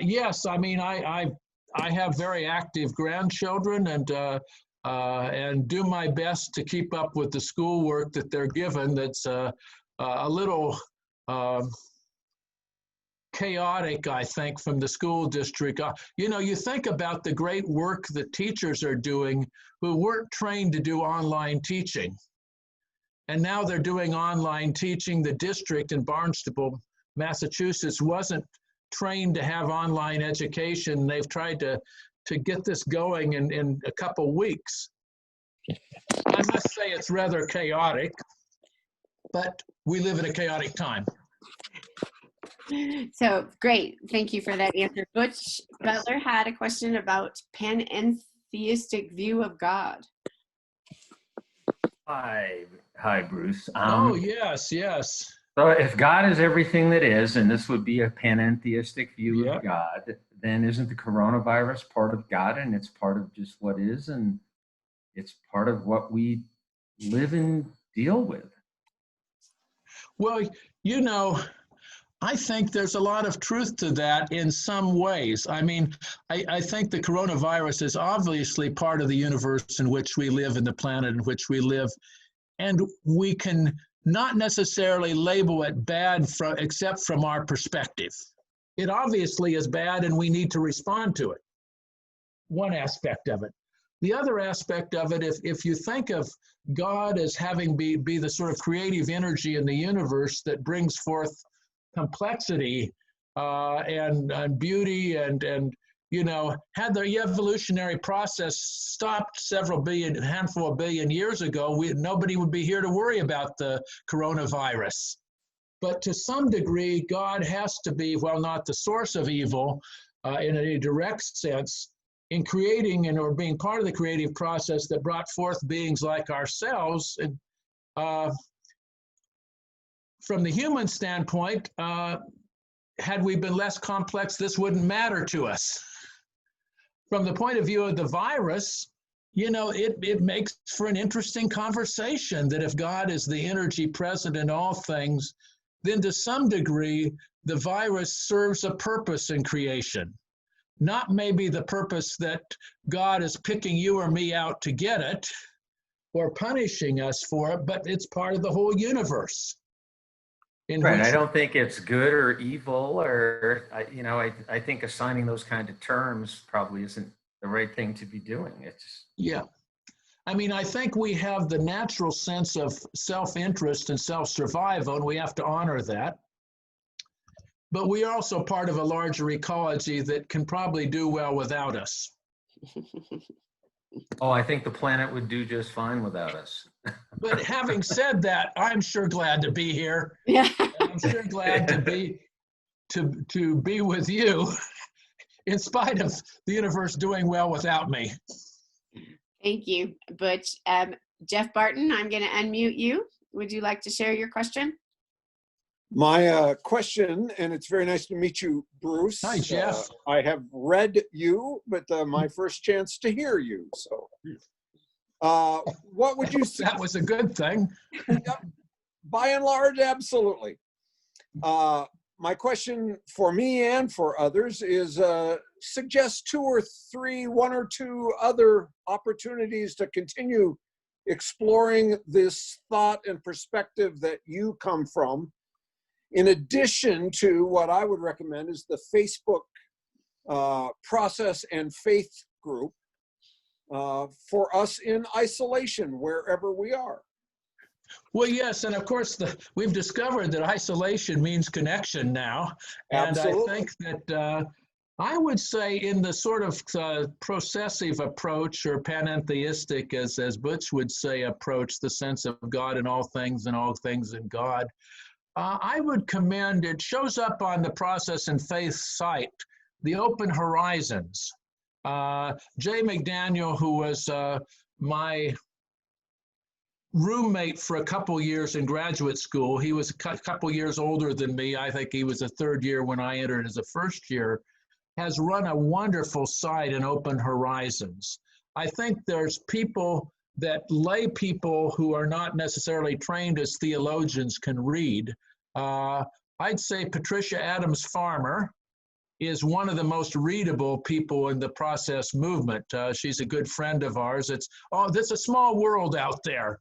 yes, I mean, I have very active grandchildren, and do my best to keep up with the schoolwork that they're given. That's a little chaotic, I think, from the school district. You know, you think about the great work that teachers are doing who weren't trained to do online teaching. And now they're doing online teaching. The district in Barnstable, Massachusetts, wasn't trained to have online education. They've tried to get this going in a couple weeks. I must say it's rather chaotic, but we live in a chaotic time. So great. Thank you for that answer. Butch Butler had a question about panentheistic view of God. Hi, Bruce. Oh, yes. So if God is everything that is, and this would be a panentheistic view of God, then isn't the coronavirus part of God, and it's part of just what is, and it's part of what we live and deal with? Well, you know, I think there's a lot of truth to that in some ways. I mean, I think the coronavirus is obviously part of the universe in which we live and the planet in which we live. And we can not necessarily label it bad except from our perspective. It obviously is bad and we need to respond to it. One aspect of it. The other aspect of it, if you think of God as having be the sort of creative energy in the universe that brings forth complexity and beauty and you know, had the evolutionary process stopped handful of billion years ago, nobody would be here to worry about the coronavirus. But to some degree, God has to be, well, not the source of evil in a direct sense, in creating or being part of the creative process that brought forth beings like ourselves. And, from the human standpoint, had we been less complex, this wouldn't matter to us. From the point of view of the virus, you know, it makes for an interesting conversation that if God is the energy present in all things, then to some degree, the virus serves a purpose in creation. Not maybe the purpose that God is picking you or me out to get it or punishing us for it, but it's part of the whole universe. Right. I don't think it's good or evil, or I think assigning those kind of terms probably isn't the right thing to be doing. It's I mean, I think we have the natural sense of self-interest and self-survival, and we have to honor that. But we are also part of a larger ecology that can probably do well without us. Oh, I think the planet would do just fine without us. But having said that, I'm sure glad to be here. Yeah. I'm sure glad to be with you, in spite of the universe doing well without me. Thank you, Butch. Jeff Barton, I'm going to unmute you. Would you like to share your question? My question, and it's very nice to meet you, Bruce. Hi, Jeff. I have read you, but my first chance to hear you. So, what would you say? That was a good thing. By and large, absolutely. My question for me and for others is suggest one or two other opportunities to continue exploring this thought and perspective that you come from, in addition to what I would recommend is the Facebook process and faith group for us in isolation, wherever we are. Well, yes, and of course, we've discovered that isolation means connection now. And Absolutely. I think that I would say in the sort of processive approach, or panentheistic, as Butch would say, approach, the sense of God in all things and all things in God, I would commend, it shows up on the Process and Faith site, the Open Horizons. Jay McDaniel, who was my roommate for a couple years in graduate school, he was a couple years older than me. I think he was a third year when I entered as a first year, has run a wonderful site in Open Horizons. I think there's people that lay people who are not necessarily trained as theologians can read. I'd say Patricia Adams Farmer is one of the most readable people in the Process movement. She's a good friend of ours. There's a small world out there.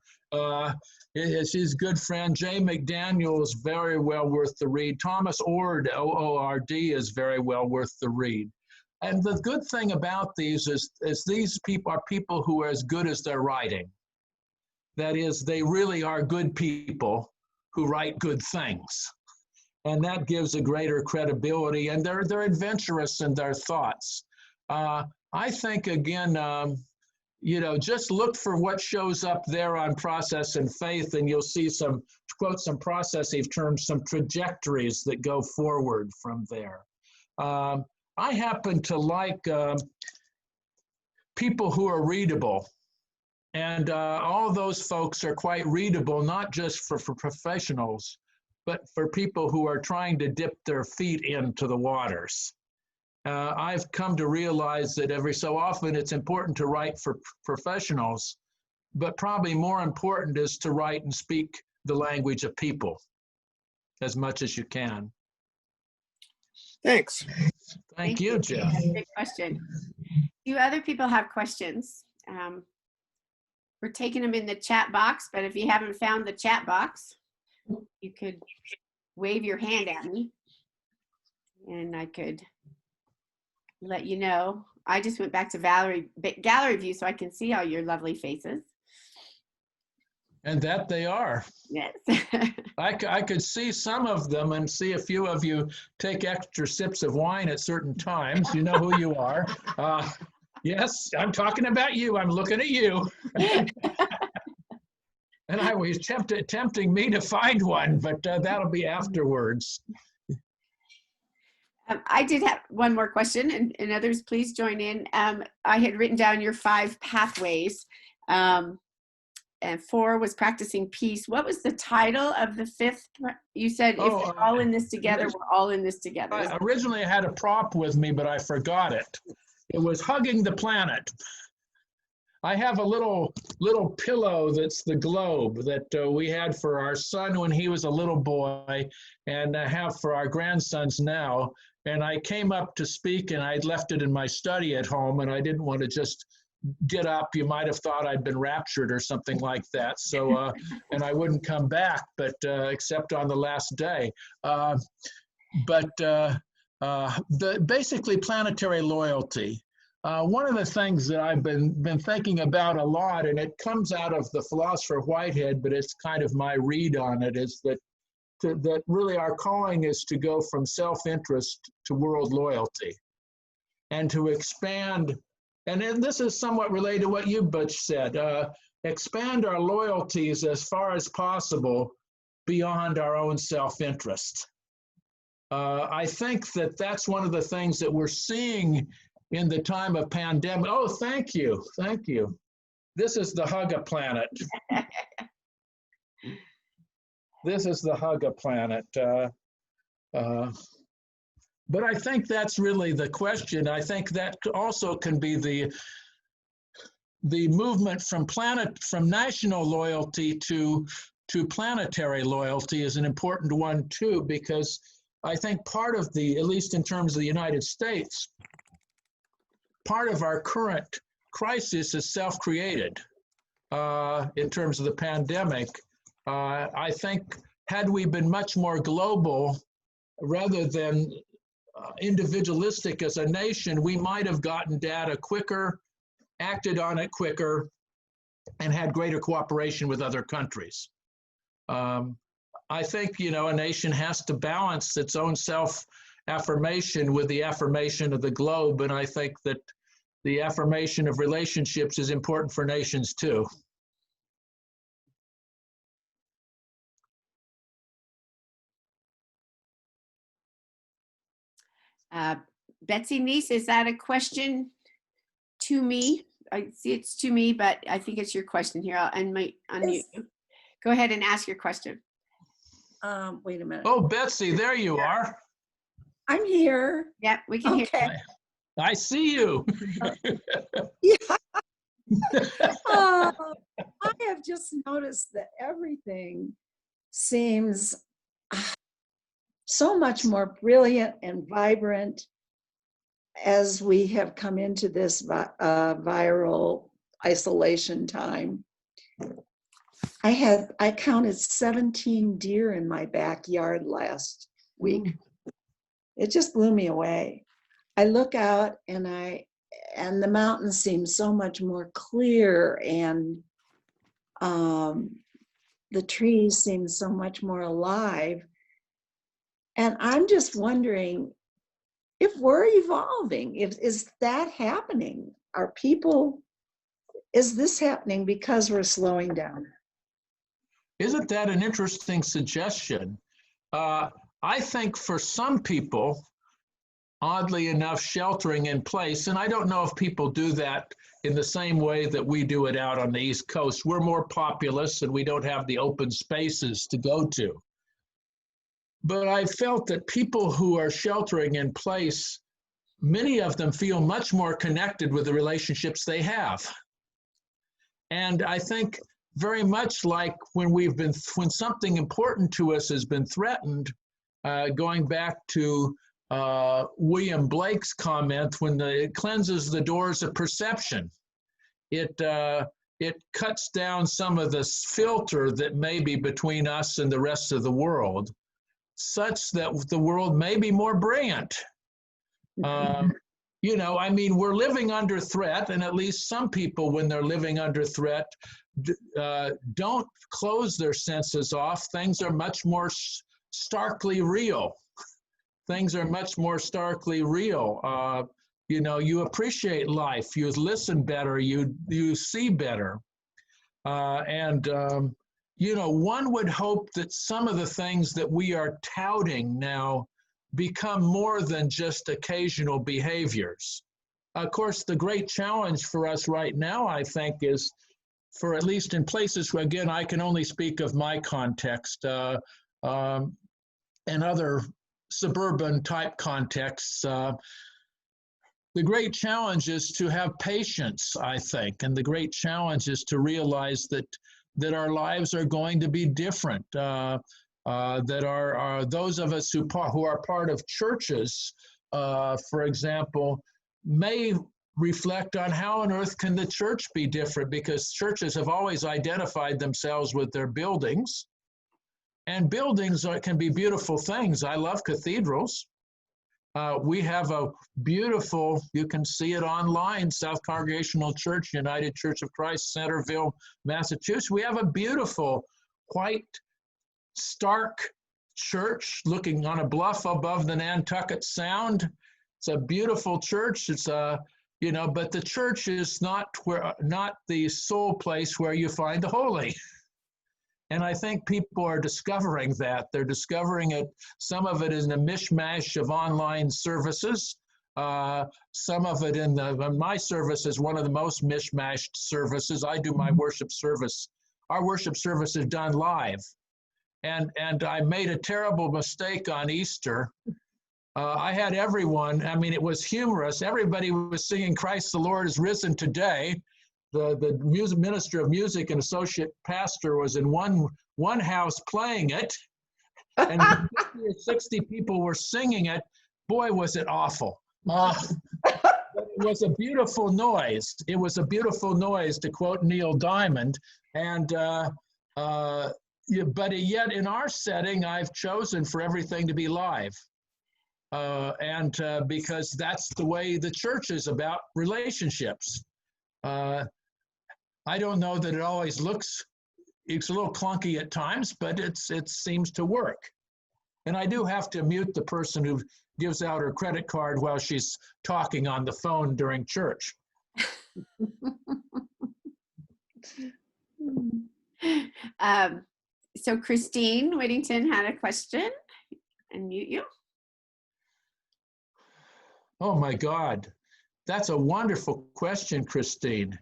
She's a good friend. Jay McDaniel is very well worth the read. Thomas Ord, O-O-R-D, is very well worth the read. And the good thing about these is these people are people who are as good as their writing. That is, they really are good people who write good things. And that gives a greater credibility, and they're adventurous in their thoughts. I think, again, just look for what shows up there on Process and Faith, and you'll see some, to quote some processive terms, some trajectories that go forward from there. I happen to like people who are readable, and all those folks are quite readable, not just for professionals, but for people who are trying to dip their feet into the waters. I've come to realize that every so often it's important to write for professionals, but probably more important is to write and speak the language of people as much as you can. Thanks. Thank you, Jeff. That's a good question. Do other people have questions? We're taking them in the chat box, but if you haven't found the chat box, you could wave your hand at me and I could let you know. I just went back to gallery view so I can see all your lovely faces. And that they are. Yes. I could see some of them and see a few of you take extra sips of wine at certain times. You know who you are. Yes, I'm talking about you. I'm looking at you. And I was tempting me to find one, but that'll be afterwards. I did have one more question, and others please join in. I had written down your 5 pathways, and 4 was practicing peace. What was the title of the 5th? You said, if we're all in this together, we're all in this together. Originally I had a prop with me, but I forgot it. It was hugging the planet. I have a little pillow that's the globe that we had for our son when he was a little boy, and have for our grandsons now. And I came up to speak, and I'd left it in my study at home, and I didn't want to just get up. You might have thought I'd been raptured or something like that. So, and I wouldn't come back, but except on the last day. Basically planetary loyalty. One of the things that I've been thinking about a lot, and it comes out of the philosopher Whitehead, but it's kind of my read on it, is that really our calling is to go from self-interest to world loyalty, and to expand. And this is somewhat related to what you, Butch, said. Expand our loyalties as far as possible beyond our own self-interest. I think that that's one of the things that we're seeing in the time of pandemic. Oh, thank you. Thank you. This is the Hug-a-Planet. This is the Hug-a-Planet. But I think that's really the question. I think that also can be the movement from national loyalty to planetary loyalty is an important one too, because I think part of at least in terms of the United States, part of our current crisis is self-created in terms of the pandemic. I think had we been much more global rather than individualistic as a nation, we might have gotten data quicker, acted on it quicker, and had greater cooperation with other countries. I think, a nation has to balance its own affirmation with the affirmation of the globe, and I think that the affirmation of relationships is important for nations too. Betsy Neese, is that a question to me? I see it's to me, but I think it's your question here. I'll unmute you. Go ahead and ask your question. Wait a minute. Oh, Betsy, there you are. I'm here. Yeah, we can hear you. I see you. Yeah. I have just noticed that everything seems so much more brilliant and vibrant as we have come into this viral isolation time. I counted 17 deer in my backyard last week. It just blew me away. I look out and the mountains seem so much more clear, and the trees seem so much more alive. And I'm just wondering if we're evolving, is that happening? Is this happening because we're slowing down? Isn't that an interesting suggestion? I think for some people, oddly enough, sheltering in place, and I don't know if people do that in the same way that we do it out on the East Coast. We're more populous and we don't have the open spaces to go to. But I felt that people who are sheltering in place, many of them feel much more connected with the relationships they have. And I think very much like when something important to us has been threatened, going back to William Blake's comment, when it cleanses the doors of perception, it cuts down some of this filter that may be between us and the rest of the world, such that the world may be more brilliant. You know, I mean, we're living under threat, and at least some people, when they're living under threat, don't close their senses off. Things are much more starkly real. Things are much more starkly real. You know, you appreciate life, you listen better, you see better. You know, one would hope that some of the things that we are touting now become more than just occasional behaviors. Of course, the great challenge for us right now, I think, is for at least in places where, again, I can only speak of my context and other suburban type contexts. The great challenge is to have patience, I think, and the great challenge is to realize that our lives are going to be different. That are those of us who are part of churches, for example, may reflect on how on earth can the church be different, because churches have always identified themselves with their buildings, and buildings can be beautiful things. I love cathedrals. We have a beautiful, you can see it online, South Congregational Church, United Church of Christ, Centerville, Massachusetts. We have a beautiful white stark church looking on a bluff above the Nantucket Sound. It's a beautiful church. It's you know, but the church is not the sole place where you find the holy. And I think people are discovering that. They're discovering it. Some of it is in a mishmash of online services. Some of it in my service is one of the most mishmashed services. I do my worship service. Our worship service is done live. And I made a terrible mistake on Easter. I had everyone, I mean, it was humorous. Everybody was singing Christ the Lord is risen today. The music minister of music and associate pastor was in one house playing it, and 50 or 60 people were singing it. Boy, was it awful. It was a beautiful noise. It was a beautiful noise, to quote Neil Diamond. And but yet in our setting, I've chosen for everything to be live. Because that's the way the church is about relationships. I don't know that it always looks, it's a little clunky at times, but it seems to work. And I do have to mute the person who gives out her credit card while she's talking on the phone during church. So Christine Whittington had a question. Unmute you. Oh my God, that's a wonderful question, Christine.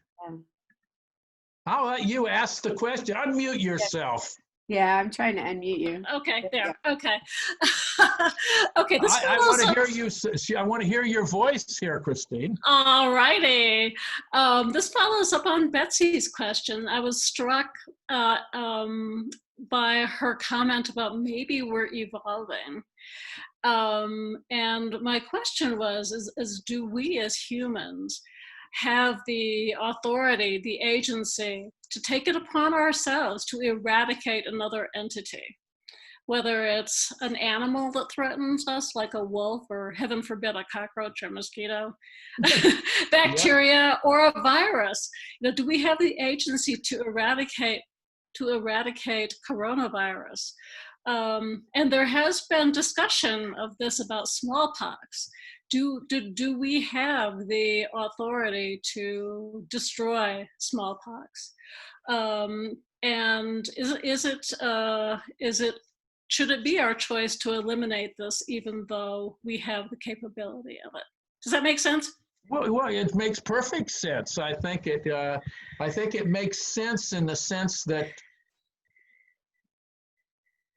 I'll let you ask the question. Unmute yourself. Yeah, I'm trying to unmute you. Okay, there. Okay. Okay. This I want to hear you. I want to hear your voice here, Christine. All righty. This follows up on Betsy's question. I was struck by her comment about maybe we're evolving. And my question was, is do we as humans have the authority, the agency to take it upon ourselves to eradicate another entity? Whether it's an animal that threatens us, like a wolf, or heaven forbid, a cockroach or mosquito, bacteria, or a virus. Do we have the agency to eradicate coronavirus? And there has been discussion of this about smallpox. Do we have the authority to destroy smallpox? And should it be our choice to eliminate this, even though we have the capability of it? Does that make sense? Well, it makes perfect sense. I think it makes sense in the sense that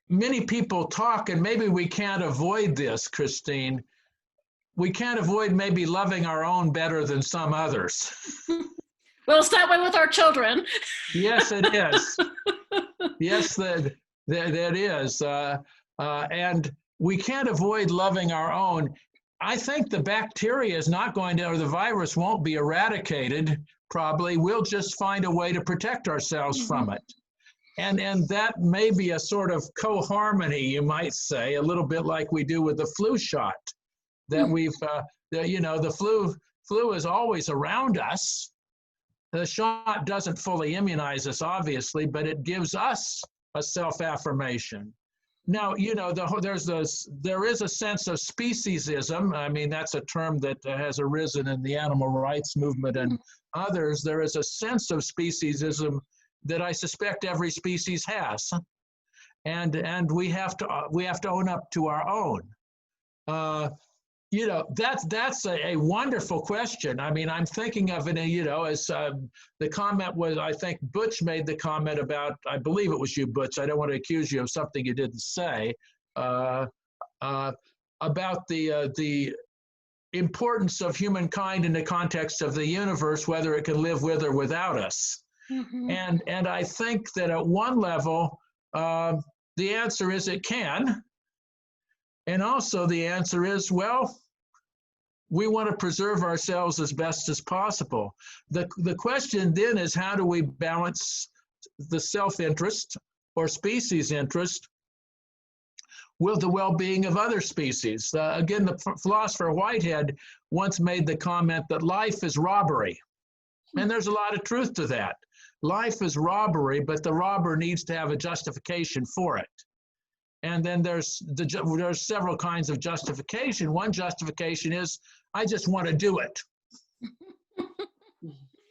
many people talk, and maybe we can't avoid this, Christine. We can't avoid maybe loving our own better than some others. Well, it's that way with our children. Yes, it is. Yes, that is. And we can't avoid loving our own. I think the bacteria is not going to, or the virus won't be eradicated, probably. We'll just find a way to protect ourselves from it. And that may be a sort of co-harmony, you might say, a little bit like we do with the flu shot. That the flu is always around us. The shot doesn't fully immunize us, obviously, but it gives us a self-affirmation. Now, there is a sense of speciesism. I mean, that's a term that has arisen in the animal rights movement and others. There is a sense of speciesism that I suspect every species has, and we have to own up to our own. That's a wonderful question. I mean, I'm thinking of it, as the comment was, I think Butch made the comment about, I believe it was you, Butch, I don't want to accuse you of something you didn't say, about the importance of humankind in the context of the universe, whether it can live with or without us. Mm-hmm. And I think that at one level, the answer is it can. And also the answer is, well, we want to preserve ourselves as best as possible. The question then is, how do we balance the self-interest or species interest with the well-being of other species? Again, the philosopher Whitehead once made the comment that life is robbery. And there's a lot of truth to that. Life is robbery, but the robber needs to have a justification for it. And then there's several kinds of justification. One justification is, I just want to do it.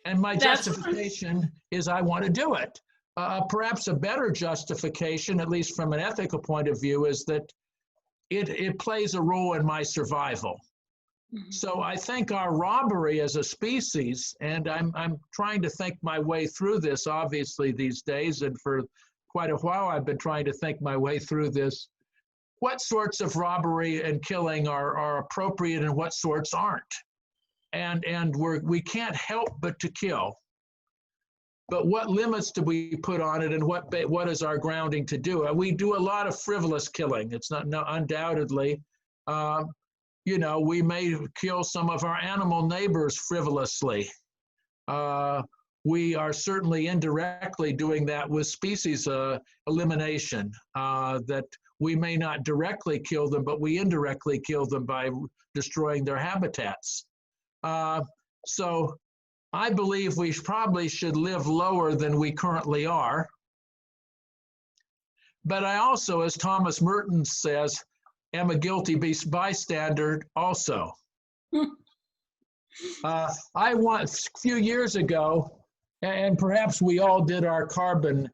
And my justification is I want to do it. Perhaps a better justification, at least from an ethical point of view, is that it plays a role in my survival. Mm-hmm. So I think our robbery as a species, and I'm trying to think my way through this, obviously, these days, and for quite a while I've been trying to think my way through this. What sorts of robbery and killing are appropriate and what sorts aren't? And we can't help but to kill. But what limits do we put on it, and what is our grounding to do? We do a lot of frivolous killing. It's not undoubtedly. We may kill some of our animal neighbors frivolously. We are certainly indirectly doing that with species elimination, that we may not directly kill them, but we indirectly kill them by destroying their habitats. So I believe we probably should live lower than we currently are. But I also, as Thomas Merton says, am a guilty bystander also. I want, a few years ago, and perhaps we all did our carbon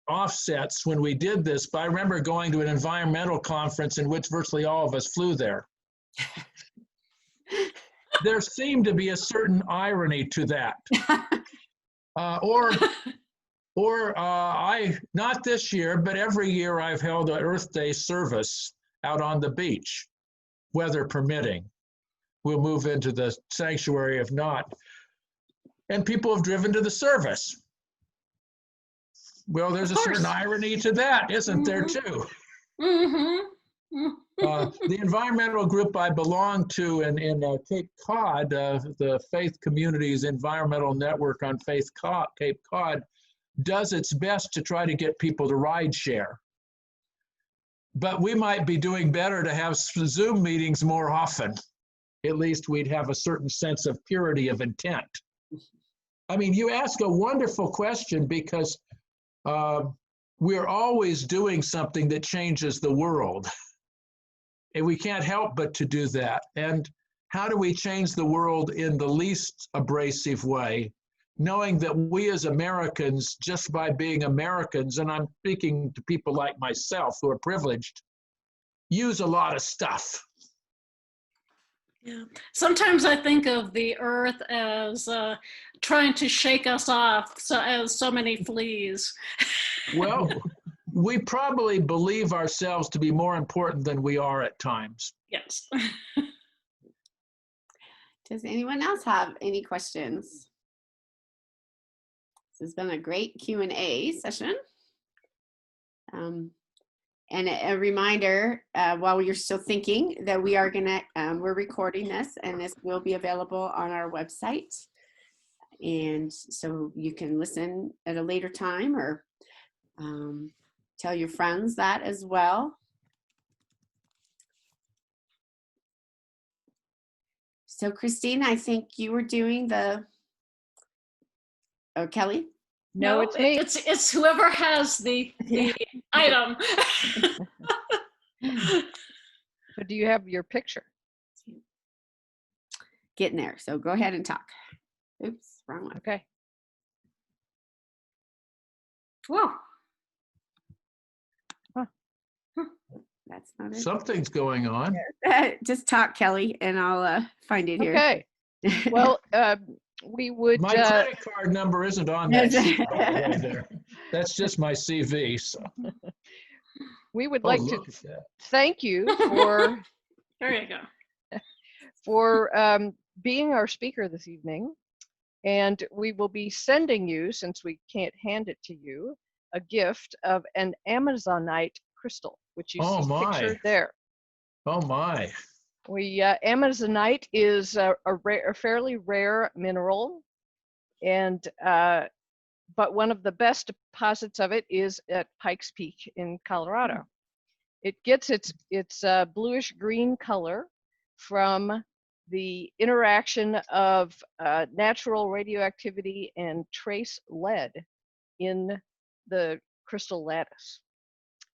offsets when we did this, but I remember going to an environmental conference in which virtually all of us flew there. There seemed to be a certain irony to that. I, not this year, but every year I've held an Earth Day service out on the beach, weather permitting. We'll move into the sanctuary if not. And people have driven to the service. Well, there's a certain irony to that, isn't there, too? The environmental group I belong to in Cape Cod, the Faith Communities Environmental Network on Cape Cod, does its best to try to get people to ride share. But we might be doing better to have Zoom meetings more often. At least we'd have a certain sense of purity of intent. I mean, you ask a wonderful question because we're always doing something that changes the world. And we can't help but to do that. And how do we change the world in the least abrasive way, knowing that we as Americans, just by being Americans, and I'm speaking to people like myself who are privileged, use a lot of stuff. Yeah. Sometimes I think of the earth as trying to shake us off, as so many fleas. Well, we probably believe ourselves to be more important than we are at times. Yes. Does anyone else have any questions? This has been a great Q&A session. And a reminder, while you're still thinking, that we are we're recording this, and this will be available on our website. And so you can listen at a later time, or tell your friends that as well. So Christine, I think you were doing Kelly? No, it's me. It's whoever has the item. So do you have your picture? Getting there. So go ahead and talk. Oops, wrong one. Okay. Whoa. That's not it. Something's going on. Just talk, Kelly, and I'll find it here. Okay. Well, we would. My credit card number isn't on that sheet right there. That's just my CV. So. We would like to thank you for. There you go. For being our speaker this evening, and we will be sending you, since we can't hand it to you, a gift of an Amazonite crystal, which you see pictured there. Oh my! Amazonite is a fairly rare mineral, and but one of the best deposits of it is at Pikes Peak in Colorado. It gets its bluish green color from the interaction of natural radioactivity and trace lead in the crystal lattice.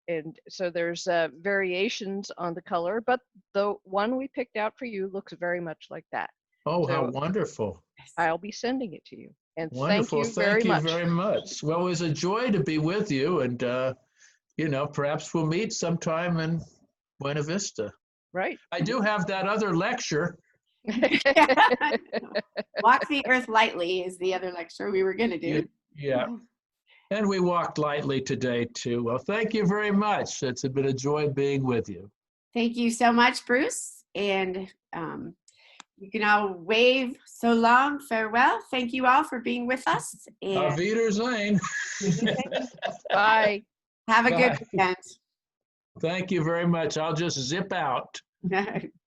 And so there's variations on the color, but the one we picked out for you looks very much like that. Oh, so how wonderful. I'll be sending it to you. And wonderful. Thank you very much. Well, it was a joy to be with you, and perhaps we'll meet sometime in Buena Vista. Right. I do have that other lecture. Walk the Earth Lightly is the other lecture we were going to do. Yeah. And we walked lightly today, too. Well, thank you very much. It's been a joy being with you. Thank you so much, Bruce. And you can all wave so long farewell. Thank you all for being with us. And Auf Wiedersehen. Bye. Have a good weekend. Thank you very much. I'll just zip out.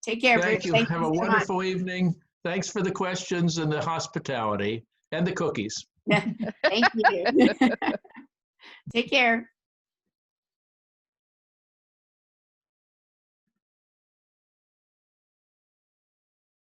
Take care. Thank you. Thank Have you a so wonderful much. evening. Thanks for the questions and the hospitality and the cookies. Thank you. Take care.